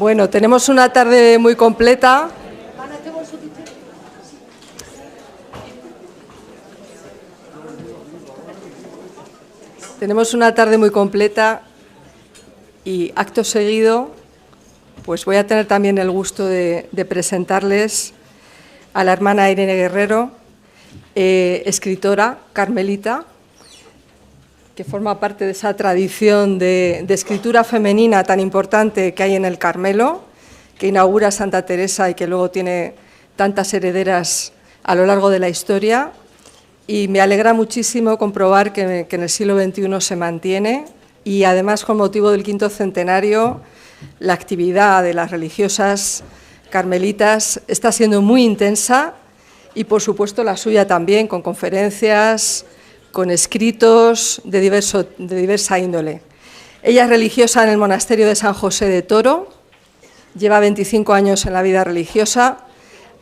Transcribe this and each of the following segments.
Bueno, tenemos una tarde muy completa. Tenemos una tarde muy completa y acto seguido, pues voy a tener también el gusto de presentarles a la hermana Irene Guerrero, escritora carmelita, que forma parte de esa tradición de escritura femenina tan importante que hay en el Carmelo, que inaugura Santa Teresa y que luego tiene tantas herederas a lo largo de la historia. Y me alegra muchísimo comprobar que en el siglo XXI se mantiene y además con motivo del 5º centenario la actividad de las religiosas carmelitas está siendo muy intensa y por supuesto la suya también, con conferencias, con escritos de diversa índole. Ella es religiosa en el monasterio de San José de Toro, lleva 25 años en la vida religiosa,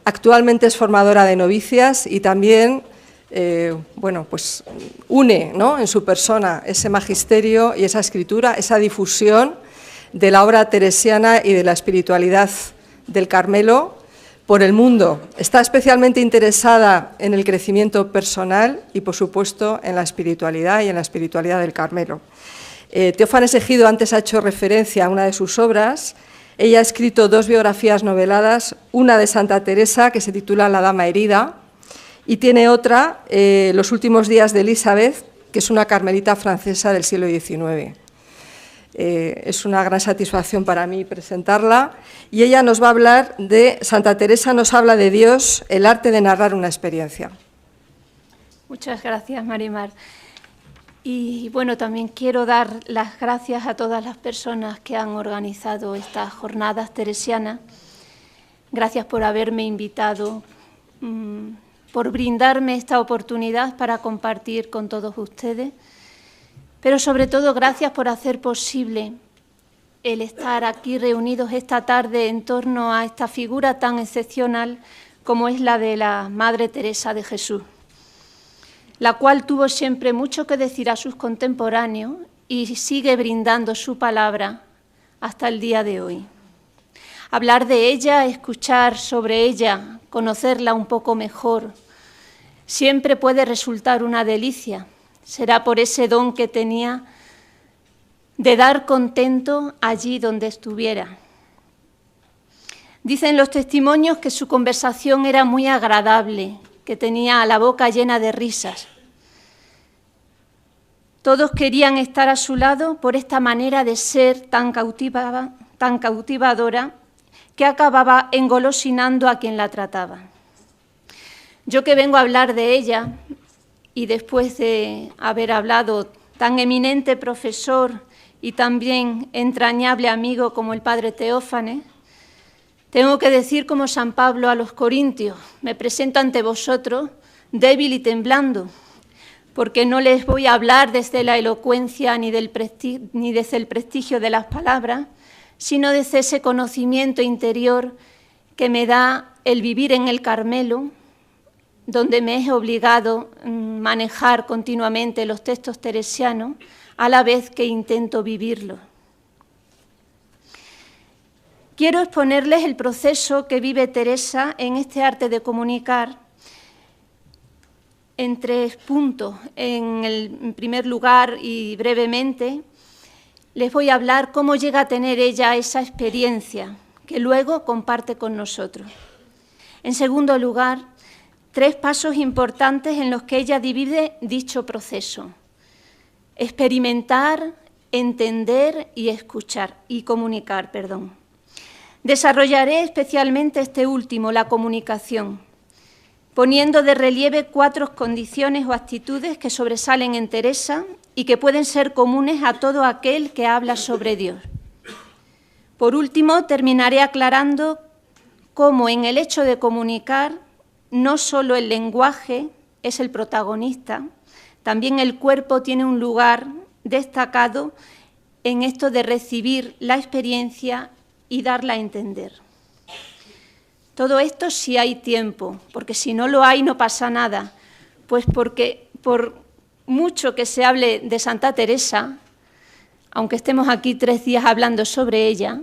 actualmente es formadora de novicias y también pues une, ¿no?, en su persona ese magisterio y esa escritura, esa difusión de la obra teresiana y de la espiritualidad del Carmelo por el mundo. Está especialmente interesada en el crecimiento personal y, por supuesto, en la espiritualidad y en la espiritualidad del Carmelo. Teófanes Ejido antes ha hecho referencia a una de sus obras. Ella ha escrito 2 biografías noveladas, una de Santa Teresa, que se titula La Dama Herida, y tiene otra, Los últimos días de Elizabeth, que es una carmelita francesa del siglo XIX. Es una gran satisfacción para mí presentarla y ella nos va a hablar de, Santa Teresa nos habla de Dios, el arte de narrar una experiencia. Muchas gracias, Marimar. Y bueno, también quiero dar las gracias a todas las personas que han organizado estas jornadas teresianas. Gracias por haberme invitado, por brindarme esta oportunidad para compartir con todos ustedes. Pero sobre todo, gracias por hacer posible el estar aquí reunidos esta tarde en torno a esta figura tan excepcional como es la de la Madre Teresa de Jesús, la cual tuvo siempre mucho que decir a sus contemporáneos y sigue brindando su palabra hasta el día de hoy. Hablar de ella, escuchar sobre ella, conocerla un poco mejor, siempre puede resultar una delicia. Será por ese don que tenía de dar contento allí donde estuviera. Dicen los testimonios que su conversación era muy agradable, que tenía la boca llena de risas. Todos querían estar a su lado por esta manera de ser tan cautivadora que acababa engolosinando a quien la trataba. Yo que vengo a hablar de ella, y después de haber hablado tan eminente profesor y también entrañable amigo como el padre Teófanes, tengo que decir como San Pablo a los Corintios: me presento ante vosotros débil y temblando, porque no les voy a hablar desde la elocuencia ni desde el prestigio de las palabras, sino desde ese conocimiento interior que me da el vivir en el Carmelo, donde me es obligado manejar continuamente los textos teresianos, a la vez que intento vivirlos. Quiero exponerles el proceso que vive Teresa en este arte de comunicar en 3 puntos. En primer lugar, y brevemente, les voy a hablar cómo llega a tener ella esa experiencia, que luego comparte con nosotros. En segundo lugar, 3 pasos importantes en los que ella divide dicho proceso: experimentar, entender y escuchar, y comunicar, perdón. Desarrollaré especialmente este último, la comunicación, poniendo de relieve 4 condiciones o actitudes que sobresalen en Teresa y que pueden ser comunes a todo aquel que habla sobre Dios. Por último, terminaré aclarando cómo en el hecho de comunicar no solo el lenguaje es el protagonista, también el cuerpo tiene un lugar destacado en esto de recibir la experiencia y darla a entender. Todo esto si hay tiempo, porque si no lo hay no pasa nada, pues porque por mucho que se hable de Santa Teresa, aunque estemos aquí 3 días hablando sobre ella,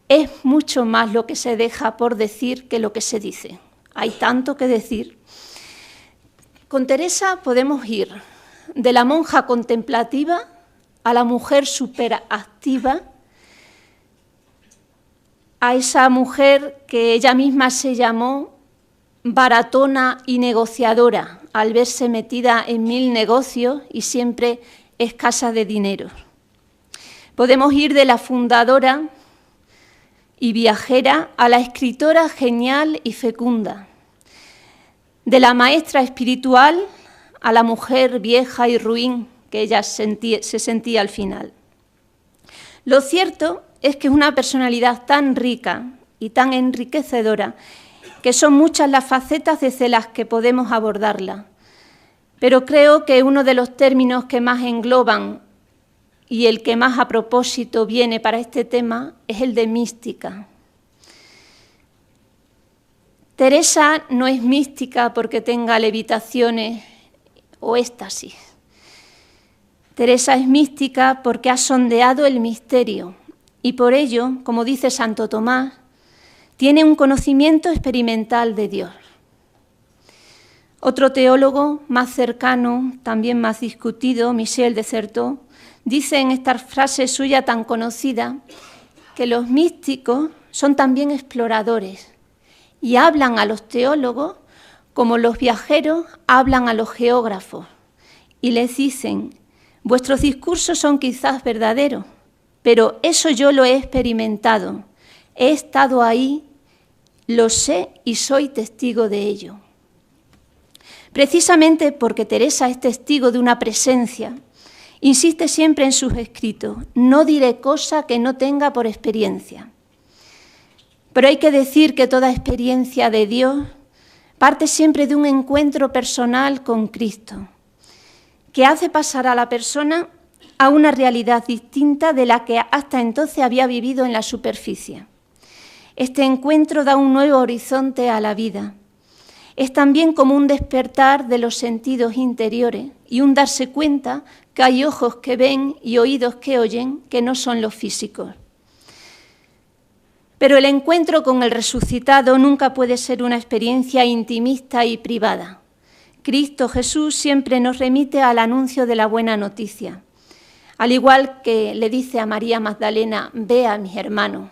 es mucho más lo que se deja por decir que lo que se dice. Hay tanto que decir. Con Teresa podemos ir de la monja contemplativa a la mujer superactiva, a esa mujer que ella misma se llamó baratona y negociadora, al verse metida en 1000 negocios y siempre escasa de dinero. Podemos ir de la fundadora y viajera a la escritora genial y fecunda, de la maestra espiritual a la mujer vieja y ruin que ella se sentía al final. Lo cierto es que es una personalidad tan rica y tan enriquecedora que son muchas las facetas desde las que podemos abordarla, pero creo que uno de los términos que más engloban y el que más a propósito viene para este tema es el de mística. Teresa no es mística porque tenga levitaciones o éxtasis. Teresa es mística porque ha sondeado el misterio y por ello, como dice Santo Tomás, tiene un conocimiento experimental de Dios. Otro teólogo más cercano, también más discutido, Michel de Certeau, dice en esta frase suya tan conocida que los místicos son también exploradores y hablan a los teólogos como los viajeros hablan a los geógrafos y les dicen: vuestros discursos son quizás verdaderos, pero eso yo lo he experimentado, he estado ahí, lo sé y soy testigo de ello. Precisamente porque Teresa es testigo de una presencia, insiste siempre en sus escritos: no diré cosa que no tenga por experiencia. Pero hay que decir que toda experiencia de Dios parte siempre de un encuentro personal con Cristo, que hace pasar a la persona a una realidad distinta de la que hasta entonces había vivido en la superficie. Este encuentro da un nuevo horizonte a la vida. Es también como un despertar de los sentidos interiores y un darse cuenta que hay ojos que ven y oídos que oyen que no son los físicos. Pero el encuentro con el resucitado nunca puede ser una experiencia intimista y privada. Cristo Jesús siempre nos remite al anuncio de la buena noticia. Al igual que le dice a María Magdalena: ve a mis hermanos,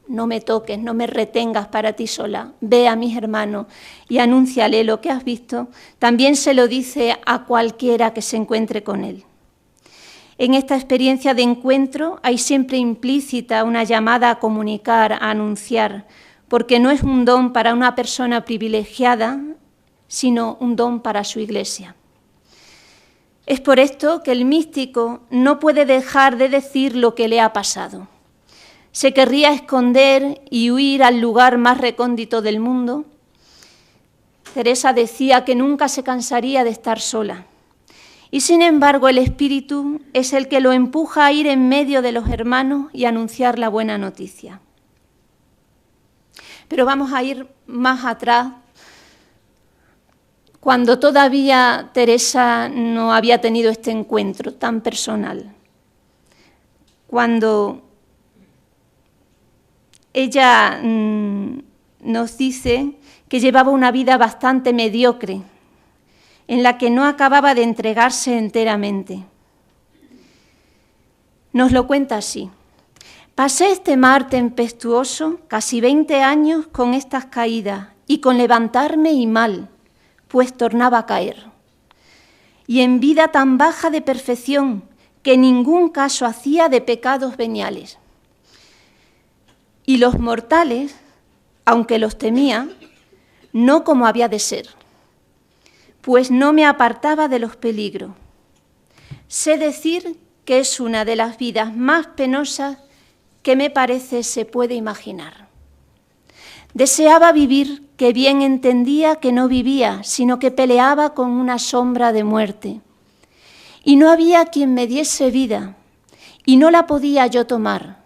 no me toques, no me retengas para ti sola, ve a mis hermanos y anúnciale lo que has visto, también se lo dice a cualquiera que se encuentre con él. En esta experiencia de encuentro hay siempre implícita una llamada a comunicar, a anunciar, porque no es un don para una persona privilegiada, sino un don para su Iglesia. Es por esto que el místico no puede dejar de decir lo que le ha pasado. Se querría esconder y huir al lugar más recóndito del mundo. Teresa decía que nunca se cansaría de estar sola. Y sin embargo el Espíritu es el que lo empuja a ir en medio de los hermanos y anunciar la buena noticia. Pero vamos a ir más atrás, cuando todavía Teresa no había tenido este encuentro tan personal. Cuando ella nos dice que llevaba una vida bastante mediocre, en la que no acababa de entregarse enteramente. Nos lo cuenta así: pasé este mar tempestuoso casi 20 años con estas caídas y con levantarme y mal, pues tornaba a caer. Y en vida tan baja de perfección que ningún caso hacía de pecados veniales. Y los mortales, aunque los temía, no como había de ser, pues no me apartaba de los peligros. Sé decir que es una de las vidas más penosas que me parece se puede imaginar. Deseaba vivir, que bien entendía que no vivía, sino que peleaba con una sombra de muerte. Y no había quien me diese vida, y no la podía yo tomar.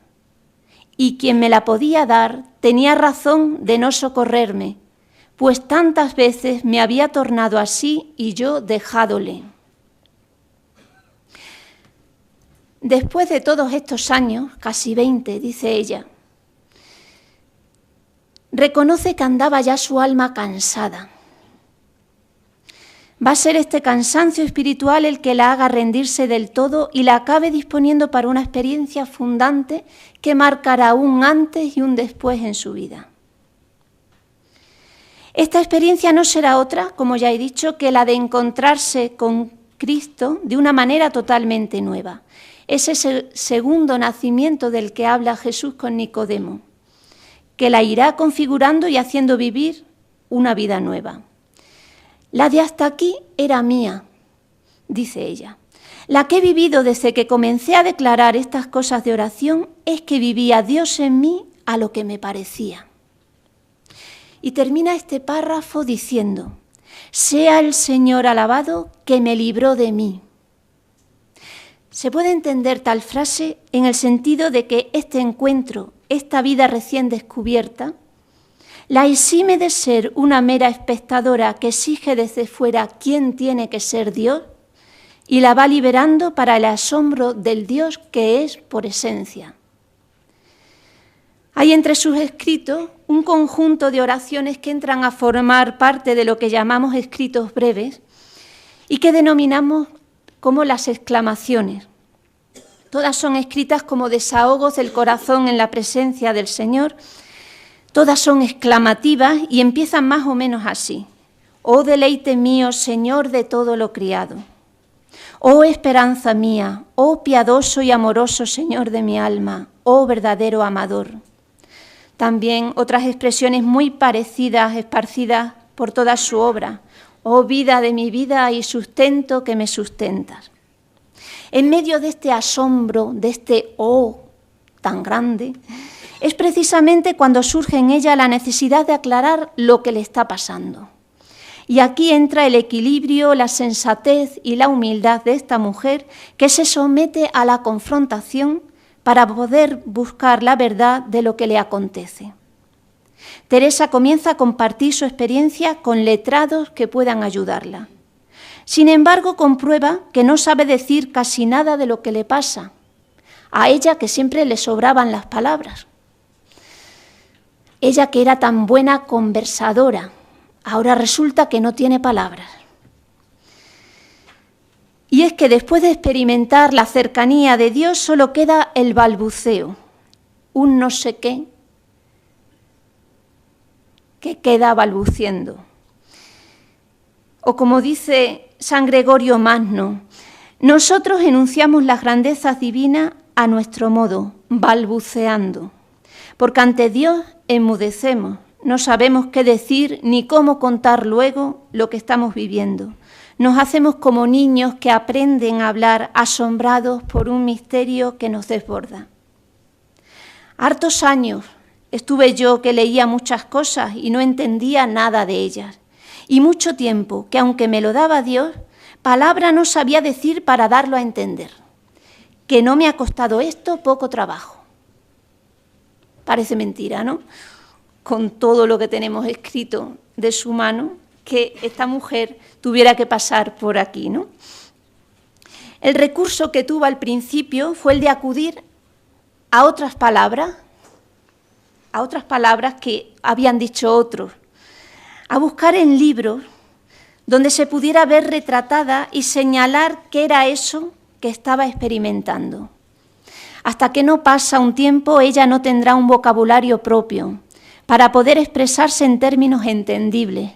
Y quien me la podía dar tenía razón de no socorrerme, pues tantas veces me había tornado así y yo dejádole. Después de todos estos años, casi 20, dice ella, reconoce que andaba ya su alma cansada. Va a ser este cansancio espiritual el que la haga rendirse del todo y la acabe disponiendo para una experiencia fundante que marcará un antes y un después en su vida. Esta experiencia no será otra, como ya he dicho, que la de encontrarse con Cristo de una manera totalmente nueva. Es ese segundo nacimiento del que habla Jesús con Nicodemo, que la irá configurando y haciendo vivir una vida nueva. La de hasta aquí era mía, dice ella. La que he vivido desde que comencé a declarar estas cosas de oración es que vivía Dios en mí a lo que me parecía. Y termina este párrafo diciendo: sea el Señor alabado que me libró de mí. Se puede entender tal frase en el sentido de que este encuentro, esta vida recién descubierta, la exime de ser una mera espectadora que exige desde fuera quién tiene que ser Dios y la va liberando para el asombro del Dios que es por esencia. Hay entre sus escritos un conjunto de oraciones que entran a formar parte de lo que llamamos escritos breves y que denominamos como las exclamaciones. Todas son escritas como desahogos del corazón en la presencia del Señor. Todas son exclamativas y empiezan más o menos así: oh deleite mío, Señor de todo lo criado. Oh esperanza mía, oh piadoso y amoroso Señor de mi alma, oh verdadero amador. También otras expresiones muy parecidas, esparcidas por toda su obra: oh vida de mi vida y sustento que me sustentas. En medio de este asombro, de este oh tan grande, es precisamente cuando surge en ella la necesidad de aclarar lo que le está pasando. Y aquí entra el equilibrio, la sensatez y la humildad de esta mujer que se somete a la confrontación para poder buscar la verdad de lo que le acontece. Teresa comienza a compartir su experiencia con letrados que puedan ayudarla. Sin embargo, comprueba que no sabe decir casi nada de lo que le pasa, a ella que siempre le sobraban las palabras. Ella que era tan buena conversadora, ahora resulta que no tiene palabras. Y es que después de experimentar la cercanía de Dios solo queda el balbuceo, un no sé qué que queda balbuciendo. O como dice San Gregorio Magno, nosotros enunciamos las grandezas divinas a nuestro modo, balbuceando, porque ante Dios enmudecemos, no sabemos qué decir ni cómo contar luego lo que estamos viviendo. Nos hacemos como niños que aprenden a hablar asombrados por un misterio que nos desborda. Hartos años estuve yo que leía muchas cosas y no entendía nada de ellas. Y mucho tiempo que, aunque me lo daba Dios, palabra no sabía decir para darlo a entender. Que no me ha costado esto poco trabajo. Parece mentira, ¿no? Con todo lo que tenemos escrito de su mano, que esta mujer tuviera que pasar por aquí, ¿no? El recurso que tuvo al principio fue el de acudir a otras palabras que habían dicho otros, a buscar en libros donde se pudiera ver retratada y señalar qué era eso que estaba experimentando. Hasta que no pasa un tiempo, ella no tendrá un vocabulario propio para poder expresarse en términos entendibles.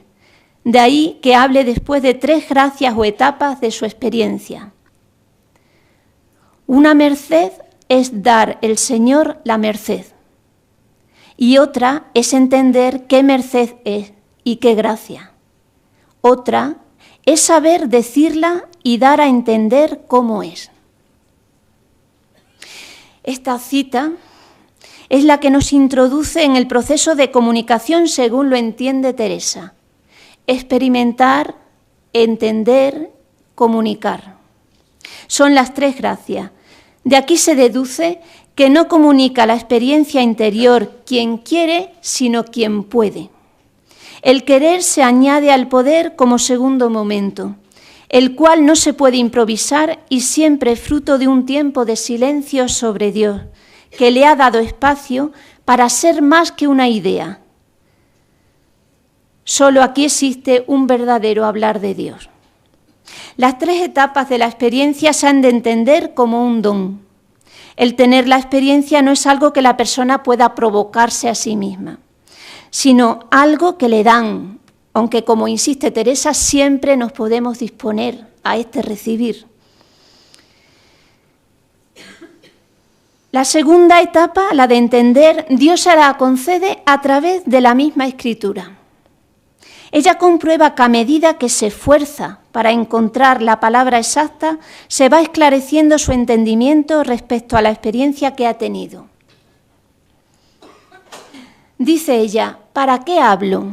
De ahí que hable después de 3 gracias o etapas de su experiencia. Una merced es dar el Señor la merced, y otra es entender qué merced es y qué gracia. Otra es saber decirla y dar a entender cómo es. Esta cita es la que nos introduce en el proceso de comunicación según lo entiende Teresa. Experimentar, entender, comunicar. Son las 3 gracias. De aquí se deduce que no comunica la experiencia interior quien quiere, sino quien puede. El querer se añade al poder como segundo momento, el cual no se puede improvisar y siempre fruto de un tiempo de silencio sobre Dios, que le ha dado espacio para ser más que una idea, Solo aquí existe un verdadero hablar de Dios. Las 3 etapas de la experiencia se han de entender como un don. El tener la experiencia no es algo que la persona pueda provocarse a sí misma, sino algo que le dan, aunque, como insiste Teresa, siempre nos podemos disponer a este recibir. La segunda etapa, la de entender, Dios se la concede a través de la misma Escritura. Ella comprueba que a medida que se esfuerza para encontrar la palabra exacta, se va esclareciendo su entendimiento respecto a la experiencia que ha tenido. Dice ella, ¿para qué hablo?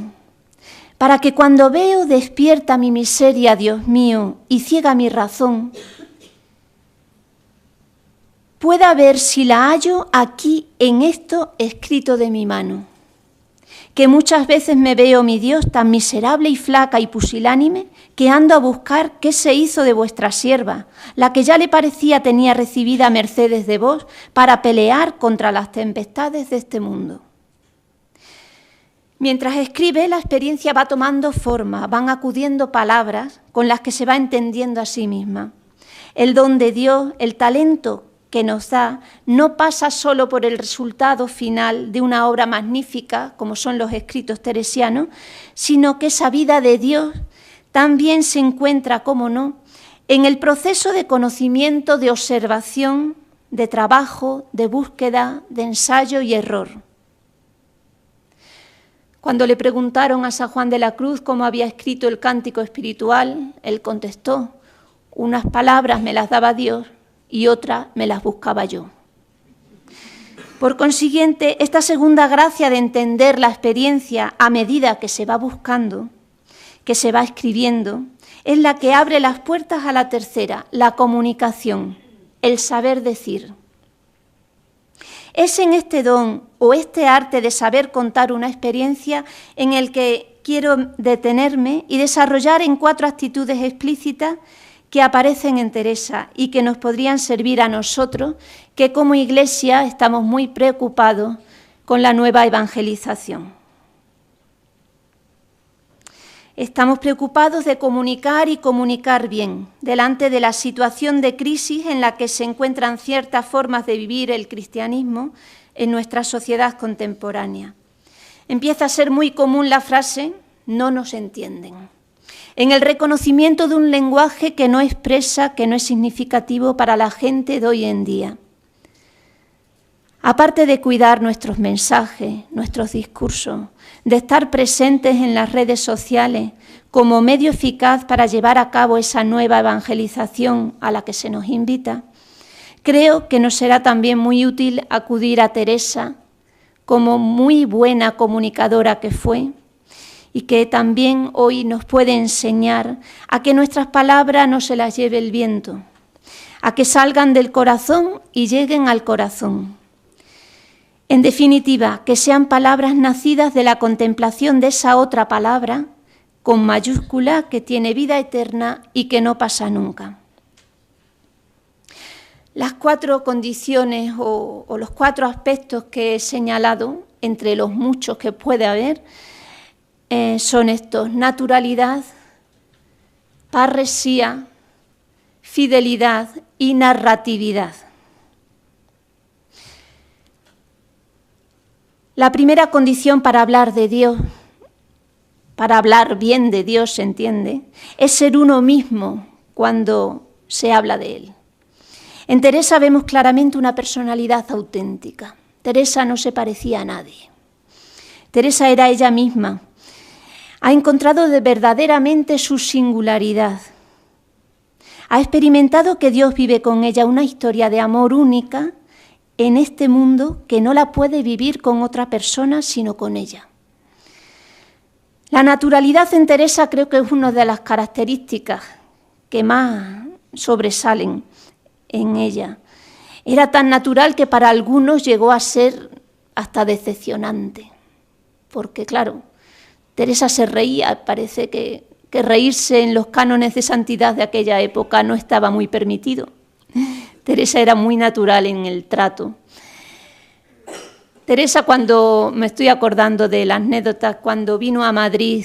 Para que cuando veo despierta mi miseria, Dios mío, y ciega mi razón, pueda ver si la hallo aquí en esto escrito de mi mano. Que muchas veces me veo, mi Dios, tan miserable y flaca y pusilánime, que ando a buscar qué se hizo de vuestra sierva, la que ya le parecía tenía recibida mercedes de vos para pelear contra las tempestades de este mundo. Mientras escribe, la experiencia va tomando forma, van acudiendo palabras con las que se va entendiendo a sí misma. El don de Dios, el talento que nos da, no pasa solo por el resultado final de una obra magnífica, como son los escritos teresianos, sino que esa vida de Dios también se encuentra, cómo no, en el proceso de conocimiento, de observación, de trabajo, de búsqueda, de ensayo y error. Cuando le preguntaron a San Juan de la Cruz cómo había escrito el cántico espiritual, él contestó, unas palabras me las daba Dios y otras me las buscaba yo. Por consiguiente, esta segunda gracia de entender la experiencia a medida que se va buscando, que se va escribiendo, es la que abre las puertas a la tercera, la comunicación, el saber decir. Es en este don o este arte de saber contar una experiencia en el que quiero detenerme y desarrollar en 4 actitudes explícitas que aparecen en Teresa y que nos podrían servir a nosotros, que como Iglesia estamos muy preocupados con la nueva evangelización. Estamos preocupados de comunicar y comunicar bien, delante de la situación de crisis en la que se encuentran ciertas formas de vivir el cristianismo en nuestra sociedad contemporánea. Empieza a ser muy común la frase, no nos entienden, en el reconocimiento de un lenguaje que no expresa, que no es significativo para la gente de hoy en día. Aparte de cuidar nuestros mensajes, nuestros discursos, de estar presentes en las redes sociales como medio eficaz para llevar a cabo esa nueva evangelización a la que se nos invita, creo que nos será también muy útil acudir a Teresa como muy buena comunicadora que fue y que también hoy nos puede enseñar a que nuestras palabras no se las lleve el viento, a que salgan del corazón y lleguen al corazón. En definitiva, que sean palabras nacidas de la contemplación de esa otra palabra, con mayúscula, que tiene vida eterna y que no pasa nunca. Las 4 condiciones o los 4 aspectos que he señalado, entre los muchos que puede haber, son estos: naturalidad, parresía, fidelidad y narratividad. La primera condición para hablar de Dios, para hablar bien de Dios, se entiende, es ser uno mismo cuando se habla de Él. En Teresa vemos claramente una personalidad auténtica. Teresa no se parecía a nadie. Teresa era ella misma. Ha encontrado verdaderamente su singularidad. Ha experimentado que Dios vive con ella una historia de amor única en este mundo que no la puede vivir con otra persona sino con ella. La naturalidad en Teresa creo que es una de las características que más sobresalen en ella. Era tan natural que para algunos llegó a ser hasta decepcionante, porque claro, Teresa se reía, parece que reírse en los cánones de santidad de aquella época no estaba muy permitido. Teresa era muy natural en el trato. Teresa, cuando me estoy acordando de la anécdota, cuando vino a Madrid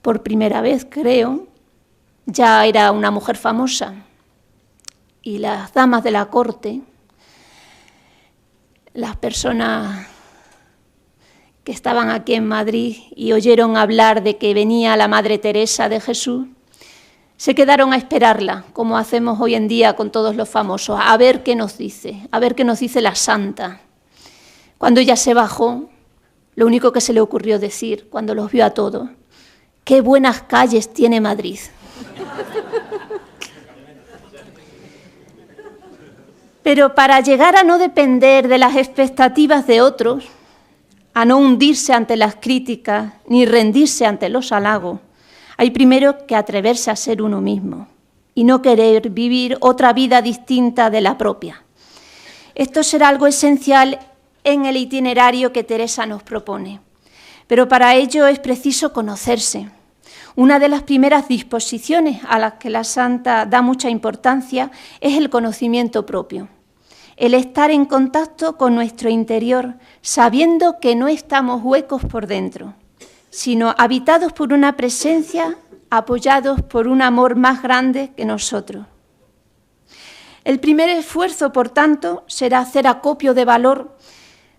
por primera vez, creo, ya era una mujer famosa y las damas de la corte, las personas que estaban aquí en Madrid y oyeron hablar de que venía la Madre Teresa de Jesús, se quedaron a esperarla, como hacemos hoy en día con todos los famosos, a ver qué nos dice la santa. Cuando ella se bajó, lo único que se le ocurrió decir, cuando los vio a todos, ¡qué buenas calles tiene Madrid! Pero para llegar a no depender de las expectativas de otros, a no hundirse ante las críticas ni rendirse ante los halagos, hay primero que atreverse a ser uno mismo y no querer vivir otra vida distinta de la propia. Esto será algo esencial en el itinerario que Teresa nos propone, pero para ello es preciso conocerse. Una de las primeras disposiciones a las que la santa da mucha importancia es el conocimiento propio. El estar en contacto con nuestro interior, sabiendo que no estamos huecos por dentro, sino habitados por una presencia, apoyados por un amor más grande que nosotros. El primer esfuerzo, por tanto, será hacer acopio de valor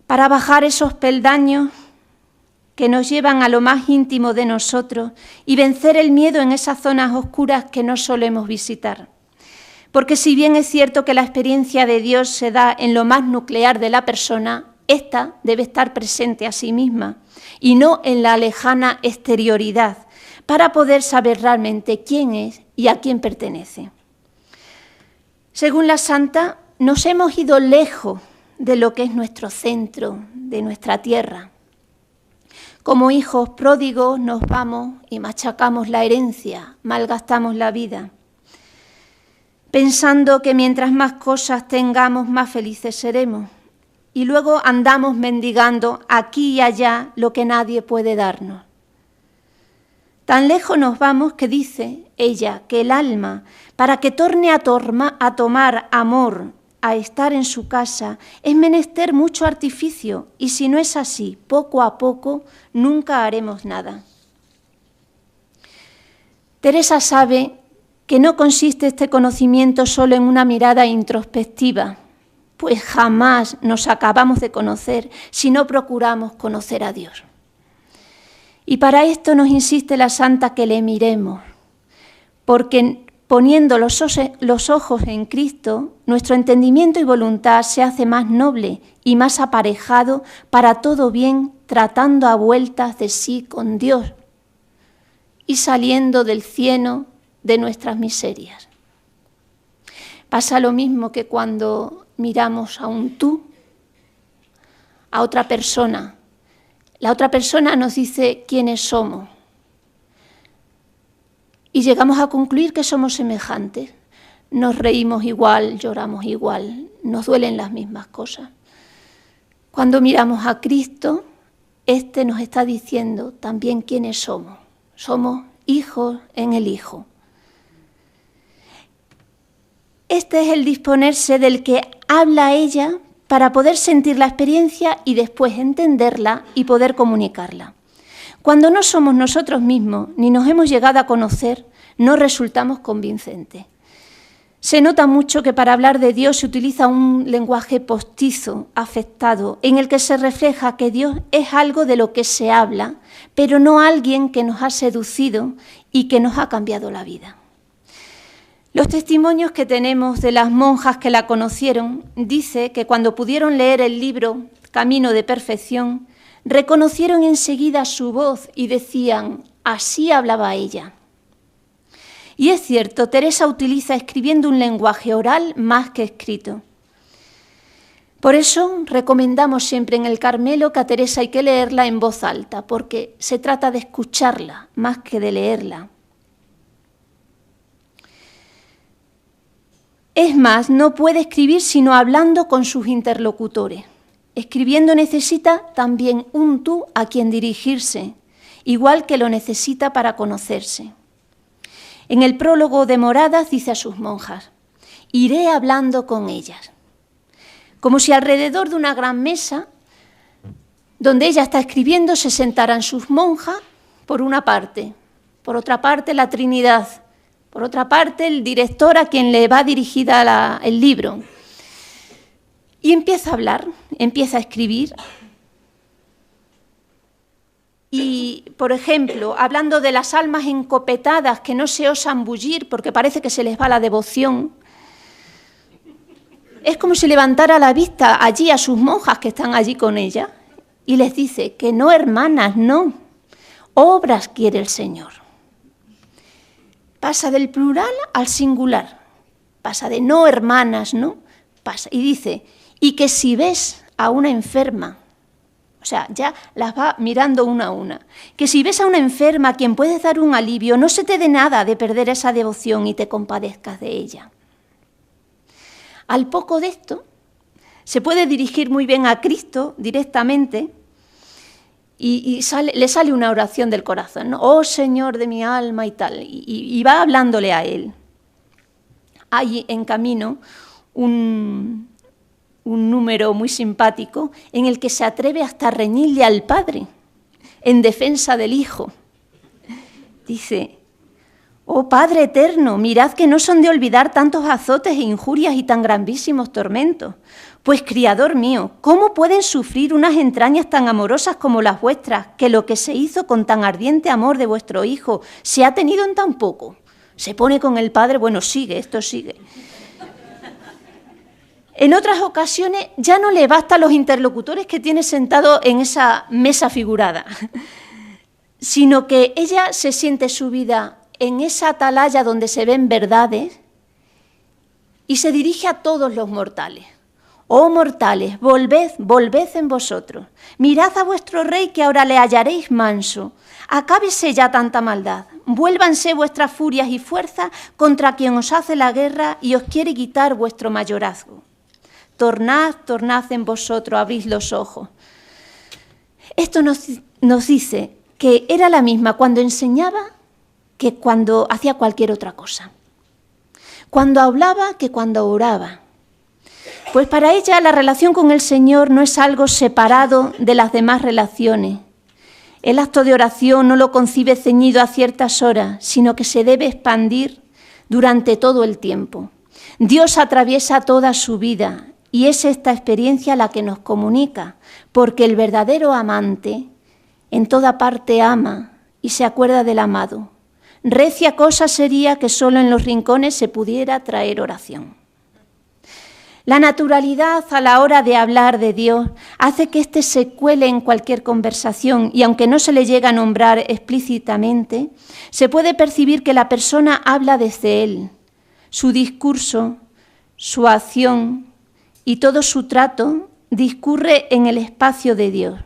para bajar esos peldaños que nos llevan a lo más íntimo de nosotros y vencer el miedo en esas zonas oscuras que no solemos visitar. Porque si bien es cierto que la experiencia de Dios se da en lo más nuclear de la persona, ésta debe estar presente a sí misma y no en la lejana exterioridad, para poder saber realmente quién es y a quién pertenece. Según la santa, nos hemos ido lejos de lo que es nuestro centro, de nuestra tierra. Como hijos pródigos nos vamos y machacamos la herencia, malgastamos la vida, pensando que mientras más cosas tengamos, más felices seremos. Y luego andamos mendigando aquí y allá lo que nadie puede darnos. Tan lejos nos vamos que dice ella que el alma, para que torne a tomar amor, a estar en su casa, es menester mucho artificio, y si no es así, poco a poco, nunca haremos nada. Teresa sabe que no consiste este conocimiento solo en una mirada introspectiva, pues jamás nos acabamos de conocer si no procuramos conocer a Dios. Y para esto nos insiste la santa que le miremos, porque poniendo los ojos en Cristo, nuestro entendimiento y voluntad se hace más noble y más aparejado para todo bien, tratando a vueltas de sí con Dios y saliendo del cieno de nuestras miserias. Pasa lo mismo que cuando miramos a un tú, a otra persona. La otra persona nos dice quiénes somos y llegamos a concluir que somos semejantes. Nos reímos igual, lloramos igual, nos duelen las mismas cosas. Cuando miramos a Cristo, este nos está diciendo también quiénes somos. Somos hijos en el Hijo. Este es el disponerse del que habla ella para poder sentir la experiencia y después entenderla y poder comunicarla. Cuando no somos nosotros mismos ni nos hemos llegado a conocer, no resultamos convincentes. Se nota mucho que para hablar de Dios se utiliza un lenguaje postizo, afectado, en el que se refleja que Dios es algo de lo que se habla, pero no alguien que nos ha seducido y que nos ha cambiado la vida. Los testimonios que tenemos de las monjas que la conocieron dice que cuando pudieron leer el libro Camino de Perfección, reconocieron enseguida su voz y decían, así hablaba ella. Y es cierto, Teresa utiliza escribiendo un lenguaje oral más que escrito. Por eso recomendamos siempre en el Carmelo que a Teresa hay que leerla en voz alta, porque se trata de escucharla más que de leerla. Es más, no puede escribir sino hablando con sus interlocutores. Escribiendo necesita también un tú a quien dirigirse, igual que lo necesita para conocerse. En el prólogo de Moradas dice a sus monjas, iré hablando con ellas. como si alrededor de una gran mesa, donde ella está escribiendo, se sentaran sus monjas, por una parte, por otra parte la Trinidad, por otra parte el director a quien le va dirigida el libro. Y empieza a hablar, empieza a escribir. Y, por ejemplo, hablando de las almas encopetadas que no se osan bullir porque parece que se les va la devoción, es como si levantara la vista allí a sus monjas que están allí con ella y les dice que no, hermanas, no, obras quiere el Señor. Pasa del plural al singular, pasa de no, hermanas, no, pasa y dice, y que si ves a una enferma, o sea, ya las va mirando una a una, que si ves a una enferma a quien puedes dar un alivio, no se te dé nada de perder esa devoción y te compadezcas de ella. Al poco de esto, se puede dirigir muy bien a Cristo directamente y le sale una oración del corazón, ¿no? Oh Señor de mi alma y tal, y va hablándole a Él. Hay en camino un número muy simpático en el que se atreve hasta a reñirle al Padre en defensa del Hijo. Dice, oh Padre eterno, mirad que no son de olvidar tantos azotes e injurias y tan grandísimos tormentos. Pues, Criador mío, ¿cómo pueden sufrir unas entrañas tan amorosas como las vuestras, que lo que se hizo con tan ardiente amor de vuestro Hijo se ha tenido en tan poco? Se pone con el Padre, bueno, sigue, esto sigue. En otras ocasiones ya no le basta a los interlocutores que tiene sentado en esa mesa figurada, sino que ella se siente subida en esa atalaya donde se ven verdades y se dirige a todos los mortales. Oh mortales, volved, volved en vosotros. Mirad a vuestro rey que ahora le hallaréis manso. Acábese ya tanta maldad. Vuélvanse vuestras furias y fuerzas contra quien os hace la guerra y os quiere quitar vuestro mayorazgo. Tornad, tornad en vosotros, abrid los ojos. Esto nos dice que era la misma cuando enseñaba que cuando hacía cualquier otra cosa. Cuando hablaba que cuando oraba. Pues para ella la relación con el Señor no es algo separado de las demás relaciones. El acto de oración no lo concibe ceñido a ciertas horas, sino que se debe expandir durante todo el tiempo. Dios atraviesa toda su vida y es esta experiencia la que nos comunica, porque el verdadero amante en toda parte ama y se acuerda del amado. Recia cosa sería que solo en los rincones se pudiera traer oración. La naturalidad a la hora de hablar de Dios hace que éste se cuele en cualquier conversación y aunque no se le llega a nombrar explícitamente, se puede percibir que la persona habla desde él. Su discurso, su acción y todo su trato discurre en el espacio de Dios.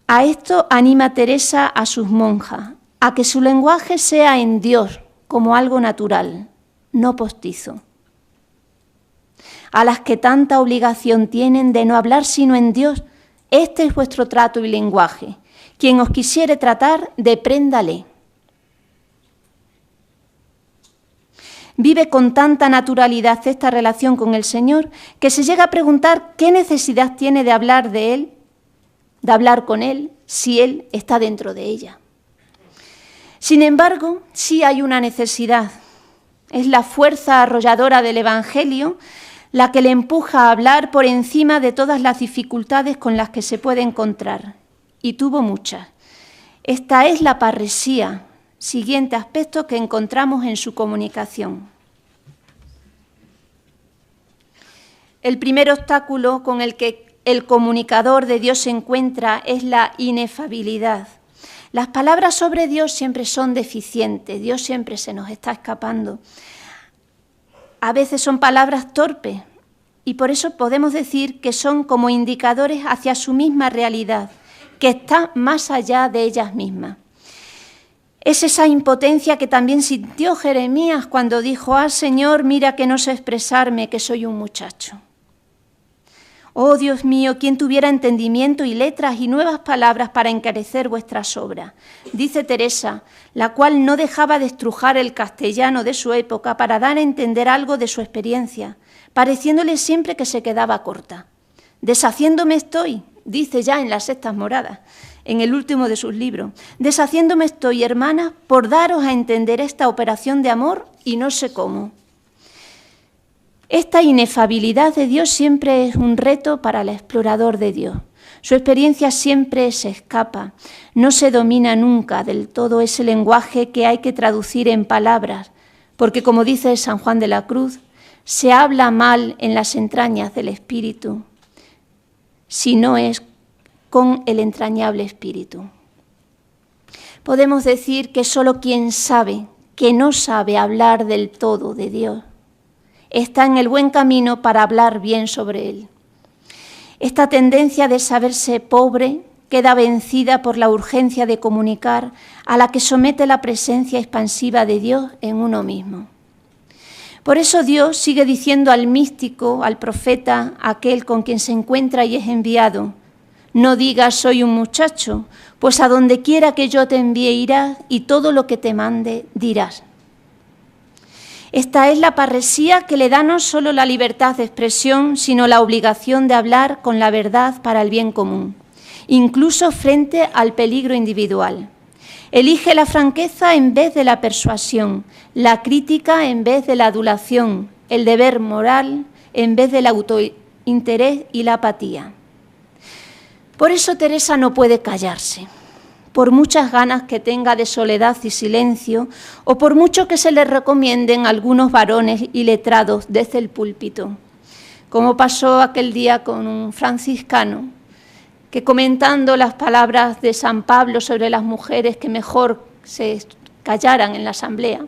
A esto anima Teresa a sus monjas, a que su lenguaje sea en Dios como algo natural, no postizo. A las que tanta obligación tienen de no hablar sino en Dios, este es vuestro trato y lenguaje. Quien os quisiere tratar, depréndale. Vive con tanta naturalidad esta relación con el Señor que se llega a preguntar qué necesidad tiene de hablar de Él, de hablar con Él, si Él está dentro de ella. Sin embargo, sí hay una necesidad. Es la fuerza arrolladora del Evangelio la que le empuja a hablar por encima de todas las dificultades con las que se puede encontrar. Y tuvo muchas. Esta es la parresía, siguiente aspecto que encontramos en su comunicación. El primer obstáculo con el que el comunicador de Dios se encuentra es la inefabilidad. Las palabras sobre Dios siempre son deficientes, Dios siempre se nos está escapando. A veces son palabras torpes y por eso podemos decir que son como indicadores hacia su misma realidad, que está más allá de ellas mismas. Es esa impotencia que también sintió Jeremías cuando dijo: «Ah, Señor, mira que no sé expresarme, que soy un muchacho». Oh, Dios mío, ¿quién tuviera entendimiento y letras y nuevas palabras para encarecer vuestras obras? Dice Teresa, la cual no dejaba de estrujar el castellano de su época para dar a entender algo de su experiencia, pareciéndole siempre que se quedaba corta. Deshaciéndome estoy, dice ya en las Sextas Moradas, en el último de sus libros. Deshaciéndome estoy, hermanas, por daros a entender esta operación de amor y no sé cómo. Esta inefabilidad de Dios siempre es un reto para el explorador de Dios. Su experiencia siempre se escapa, no se domina nunca del todo ese lenguaje que hay que traducir en palabras, porque como dice San Juan de la Cruz, se habla mal en las entrañas del Espíritu, si no es con el entrañable Espíritu. Podemos decir que solo quien sabe, que no sabe hablar del todo de Dios, está en el buen camino para hablar bien sobre Él. Esta tendencia de saberse pobre queda vencida por la urgencia de comunicar a la que somete la presencia expansiva de Dios en uno mismo. Por eso Dios sigue diciendo al místico, al profeta, aquel con quien se encuentra y es enviado: no digas soy un muchacho, pues a donde quiera que yo te envíe irás y todo lo que te mande dirás. Esta es la parresía que le da no solo la libertad de expresión, sino la obligación de hablar con la verdad para el bien común, incluso frente al peligro individual. Elige la franqueza en vez de la persuasión, la crítica en vez de la adulación, el deber moral en vez del autointerés y la apatía. Por eso Teresa no puede callarse, por muchas ganas que tenga de soledad y silencio, o por mucho que se le recomienden algunos varones y letrados desde el púlpito, como pasó aquel día con un franciscano, que comentando las palabras de San Pablo sobre las mujeres que mejor se callaran en la asamblea,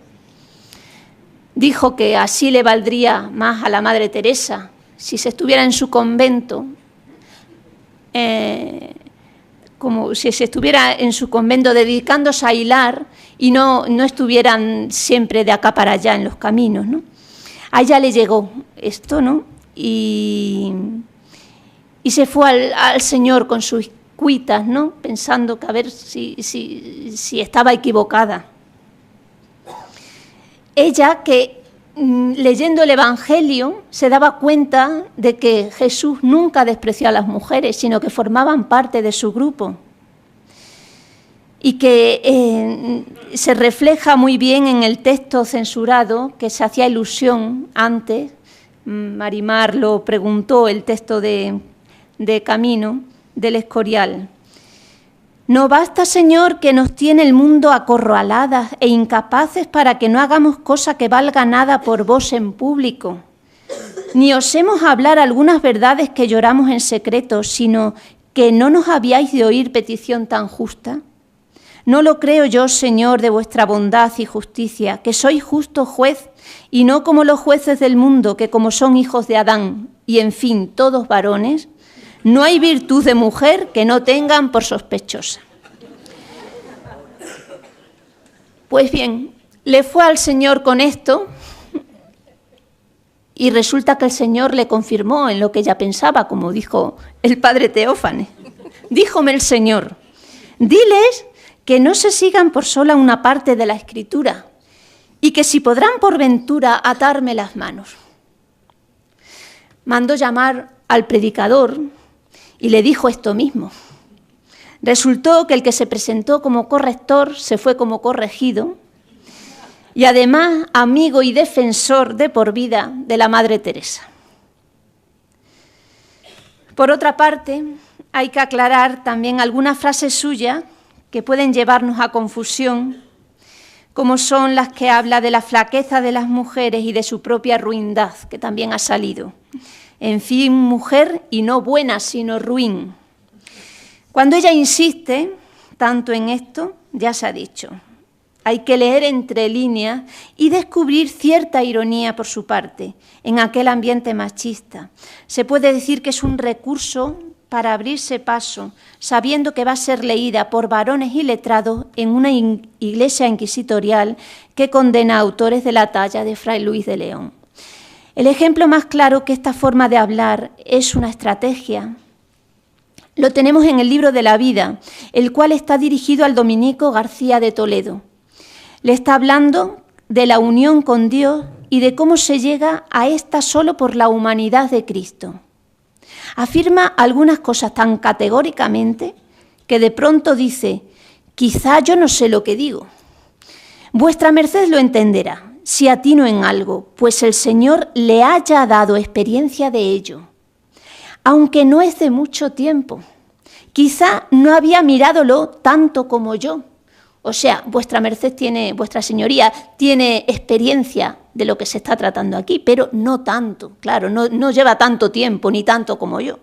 dijo que así le valdría más a la Madre Teresa si se estuviera en su convento, como si se estuviera en su convento dedicándose a hilar y no estuvieran siempre de acá para allá en los caminos, ¿no? A ella le llegó esto, ¿no? Y se fue al Señor con sus cuitas, ¿no? Pensando que a ver si estaba equivocada. Ella, que leyendo el Evangelio se daba cuenta de que Jesús nunca despreció a las mujeres, sino que formaban parte de su grupo. Y que se refleja muy bien en el texto censurado, que se hacía ilusión antes. Marimar lo preguntó, el texto de Camino del Escorial. No basta, Señor, que nos tiene el mundo acorraladas e incapaces para que no hagamos cosa que valga nada por vos en público. Ni osemos hablar algunas verdades que lloramos en secreto, sino que no nos habíais de oír petición tan justa. No lo creo yo, Señor, de vuestra bondad y justicia, que sois justo juez, y no como los jueces del mundo, que como son hijos de Adán, y en fin, todos varones, no hay virtud de mujer que no tengan por sospechosa. Pues bien, le fue al Señor con esto y resulta que el Señor le confirmó en lo que ella pensaba, como dijo el padre Teófanes. Díjome el Señor: diles que no se sigan por sola una parte de la Escritura y que si podrán por ventura atarme las manos. Mandó llamar al predicador y le dijo esto mismo. Resultó que el que se presentó como corrector se fue como corregido y además amigo y defensor de por vida de la Madre Teresa. Por otra parte, hay que aclarar también algunas frases suyas que pueden llevarnos a confusión, como son las que habla de la flaqueza de las mujeres y de su propia ruindad, que también ha salido. En fin, mujer, y no buena, sino ruin. Cuando ella insiste tanto en esto, ya se ha dicho, hay que leer entre líneas y descubrir cierta ironía por su parte en aquel ambiente machista. Se puede decir que es un recurso para abrirse paso, sabiendo que va a ser leída por varones y letrados en una iglesia inquisitorial que condena a autores de la talla de Fray Luis de León. El ejemplo más claro que esta forma de hablar es una estrategia lo tenemos en el Libro de la Vida, el cual está dirigido al dominico García de Toledo. Le está hablando de la unión con Dios y de cómo se llega a esta solo por la humanidad de Cristo. Afirma algunas cosas tan categóricamente que de pronto dice: quizá yo no sé lo que digo. Vuestra merced lo entenderá, si atino en algo, pues el Señor le haya dado experiencia de ello. Aunque no es de mucho tiempo, quizá no había miradolo tanto como yo. O sea, vuestra merced tiene, vuestra señoría tiene experiencia de lo que se está tratando aquí, pero no tanto, claro, no lleva tanto tiempo ni tanto como yo.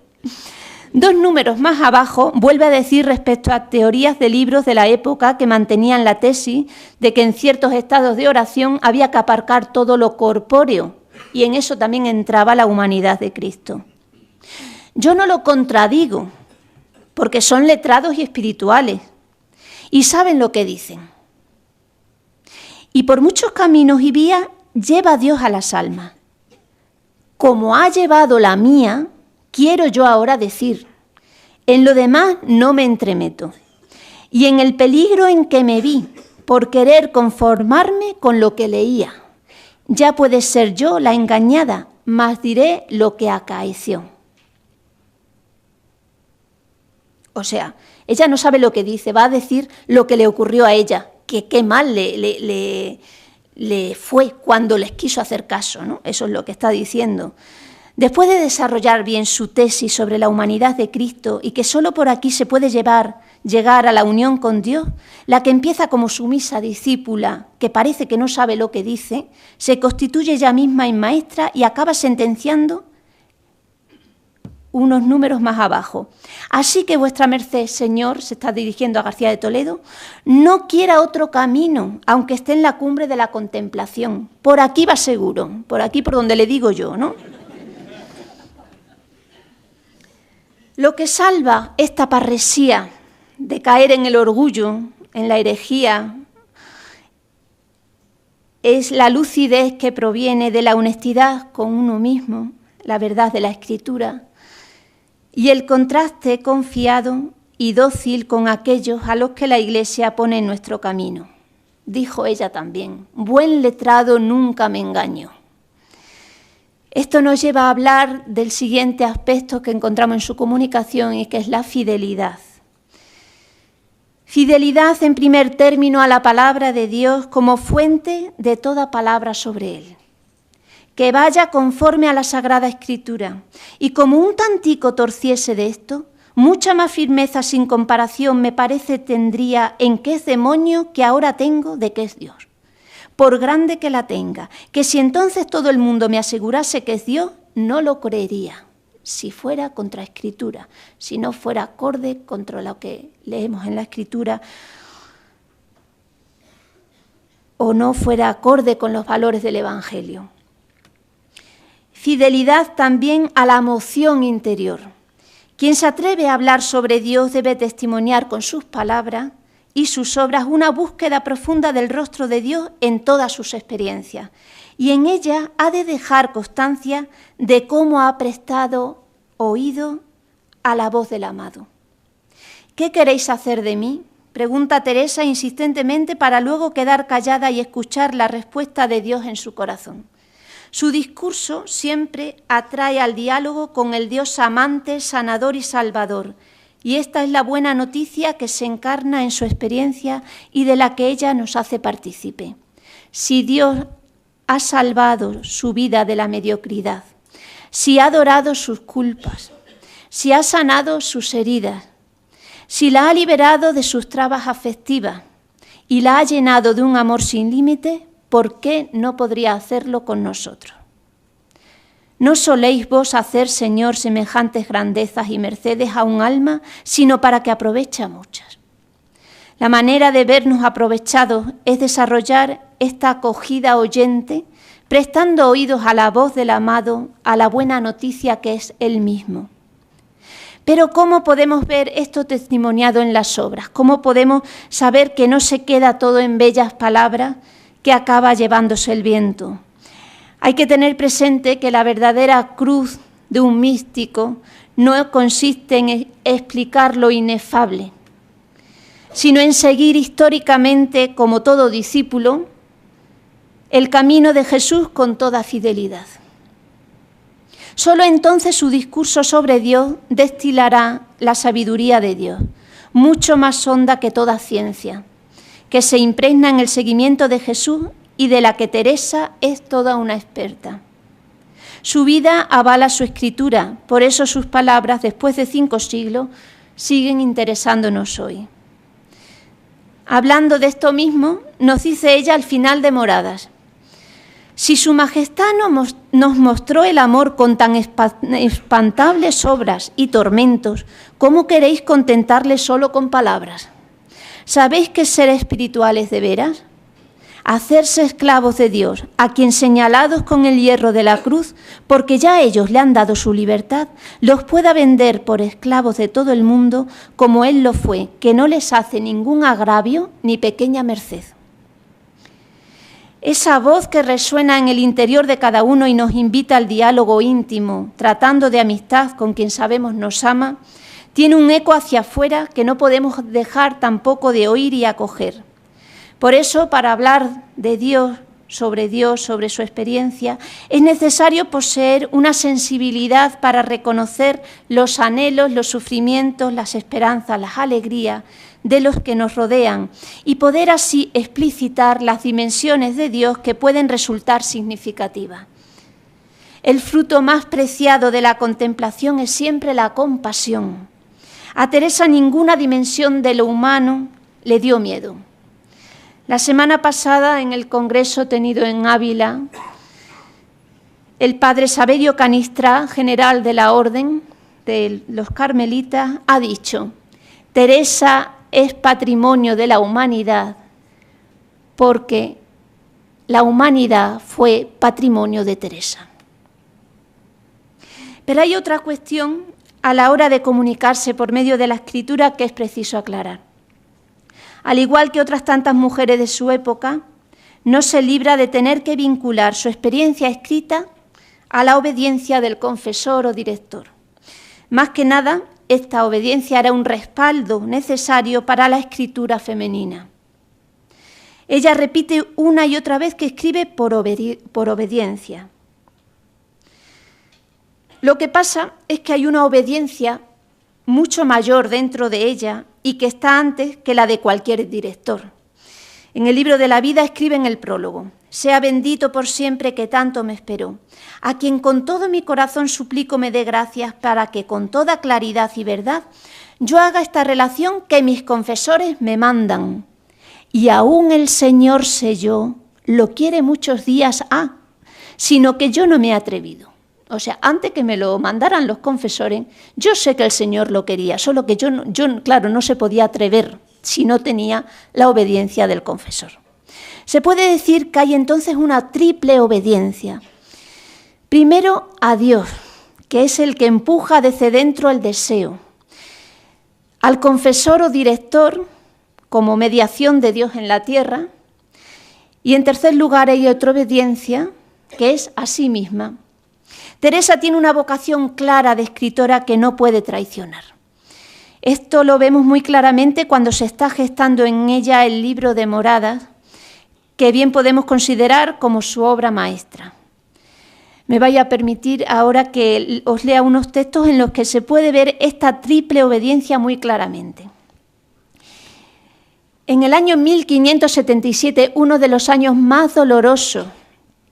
2 números más abajo vuelve a decir respecto a teorías de libros de la época que mantenían la tesis de que en ciertos estados de oración había que aparcar todo lo corpóreo, y en eso también entraba la humanidad de Cristo. Yo no lo contradigo, porque son letrados y espirituales, y saben lo que dicen. Y por muchos caminos y vías lleva Dios a las almas. Como ha llevado la mía, quiero yo ahora decir, en lo demás no me entremeto, y en el peligro en que me vi por querer conformarme con lo que leía. Ya puede ser yo la engañada, mas diré lo que acaeció. O sea, ella no sabe lo que dice, va a decir lo que le ocurrió a ella, que qué mal le fue cuando les quiso hacer caso, ¿no? Eso es lo que está diciendo. Después de desarrollar bien su tesis sobre la humanidad de Cristo y que solo por aquí se puede llegar a la unión con Dios, la que empieza como sumisa discípula, que parece que no sabe lo que dice, se constituye ella misma en maestra y acaba sentenciando unos números más abajo. Así que vuestra merced, Señor, se está dirigiendo a García de Toledo, no quiera otro camino, aunque esté en la cumbre de la contemplación. Por aquí va seguro, por aquí por donde le digo yo, ¿no? Lo que salva esta parresía de caer en el orgullo, en la herejía, es la lucidez que proviene de la honestidad con uno mismo, la verdad de la Escritura, y el contraste confiado y dócil con aquellos a los que la Iglesia pone en nuestro camino. Dijo ella también: buen letrado nunca me engañó. Esto nos lleva a hablar del siguiente aspecto que encontramos en su comunicación y que es la fidelidad. Fidelidad en primer término a la palabra de Dios como fuente de toda palabra sobre Él. Que vaya conforme a la Sagrada Escritura y como un tantico torciese de esto, mucha más firmeza sin comparación me parece tendría en qué es demonio que ahora tengo de qué es Dios. Por grande que la tenga, que si entonces todo el mundo me asegurase que es Dios, no lo creería, si fuera contra Escritura, si no fuera acorde contra lo que leemos en la Escritura, o no fuera acorde con los valores del Evangelio. Fidelidad también a la moción interior. Quien se atreve a hablar sobre Dios debe testimoniar con sus palabras y sus obras una búsqueda profunda del rostro de Dios en todas sus experiencias. Y en ella ha de dejar constancia de cómo ha prestado oído a la voz del amado. ¿Qué queréis hacer de mí?, pregunta Teresa insistentemente para luego quedar callada y escuchar la respuesta de Dios en su corazón. Su discurso siempre atrae al diálogo con el Dios amante, sanador y salvador, y esta es la buena noticia que se encarna en su experiencia y de la que ella nos hace partícipe. Si Dios ha salvado su vida de la mediocridad, si ha adorado sus culpas, si ha sanado sus heridas, si la ha liberado de sus trabas afectivas y la ha llenado de un amor sin límite, ¿por qué no podría hacerlo con nosotros? No soléis vos hacer, Señor, semejantes grandezas y mercedes a un alma, sino para que aproveche a muchas. La manera de vernos aprovechados es desarrollar esta acogida oyente, prestando oídos a la voz del amado, a la buena noticia que es Él mismo. Pero ¿cómo podemos ver esto testimoniado en las obras? ¿Cómo podemos saber que no se queda todo en bellas palabras que acaba llevándose el viento? Hay que tener presente que la verdadera cruz de un místico no consiste en explicar lo inefable, sino en seguir históricamente, como todo discípulo, el camino de Jesús con toda fidelidad. Solo entonces su discurso sobre Dios destilará la sabiduría de Dios, mucho más honda que toda ciencia, que se impregna en el seguimiento de Jesús y de la que Teresa es toda una experta. Su vida avala su escritura, por eso sus palabras, después de 5 siglos, siguen interesándonos hoy. Hablando de esto mismo, nos dice ella al final de Moradas: si su majestad nos mostró el amor con tan espantables obras y tormentos, ¿cómo queréis contentarle solo con palabras? ¿Sabéis que ser espirituales de veras? Hacerse esclavos de Dios, a quien señalados con el hierro de la cruz, porque ya ellos le han dado su libertad, los pueda vender por esclavos de todo el mundo, como Él lo fue, que no les hace ningún agravio ni pequeña merced. Esa voz que resuena en el interior de cada uno y nos invita al diálogo íntimo, tratando de amistad con quien sabemos nos ama, tiene un eco hacia afuera que no podemos dejar tampoco de oír y acoger. Por eso, para hablar de Dios, sobre su experiencia, es necesario poseer una sensibilidad para reconocer los anhelos, los sufrimientos, las esperanzas, las alegrías de los que nos rodean y poder así explicitar las dimensiones de Dios que pueden resultar significativas. El fruto más preciado de la contemplación es siempre la compasión. A Teresa ninguna dimensión de lo humano le dio miedo. La semana pasada, en el congreso tenido en Ávila, el padre Saverio Canistra, general de la Orden de los Carmelitas, ha dicho: Teresa es patrimonio de la humanidad porque la humanidad fue patrimonio de Teresa. Pero hay otra cuestión a la hora de comunicarse por medio de la escritura que es preciso aclarar. Al igual que otras tantas mujeres de su época, no se libra de tener que vincular su experiencia escrita a la obediencia del confesor o director. Más que nada, esta obediencia era un respaldo necesario para la escritura femenina. Ella repite una y otra vez que escribe por obediencia. Lo que pasa es que hay una obediencia mucho mayor dentro de ella y que está antes que la de cualquier director. En el libro de la vida escribe en el prólogo: sea bendito por siempre que tanto me esperó, a quien con todo mi corazón suplico me dé gracias para que con toda claridad y verdad yo haga esta relación que mis confesores me mandan. Y aún el Señor sé yo, lo quiere muchos días sino que yo no me he atrevido. O sea, antes que me lo mandaran los confesores, yo sé que el Señor lo quería, solo que yo claro, no se podía atrever si no tenía la obediencia del confesor. Se puede decir que hay entonces una triple obediencia. Primero, a Dios, que es el que empuja desde dentro el deseo. Al confesor o director, como mediación de Dios en la tierra. Y en tercer lugar, hay otra obediencia, que es a sí misma. Teresa tiene una vocación clara de escritora que no puede traicionar. Esto lo vemos muy claramente cuando se está gestando en ella el libro de Moradas, que bien podemos considerar como su obra maestra. Me vaya a permitir ahora que os lea unos textos en los que se puede ver esta triple obediencia muy claramente. En el año 1577, uno de los años más dolorosos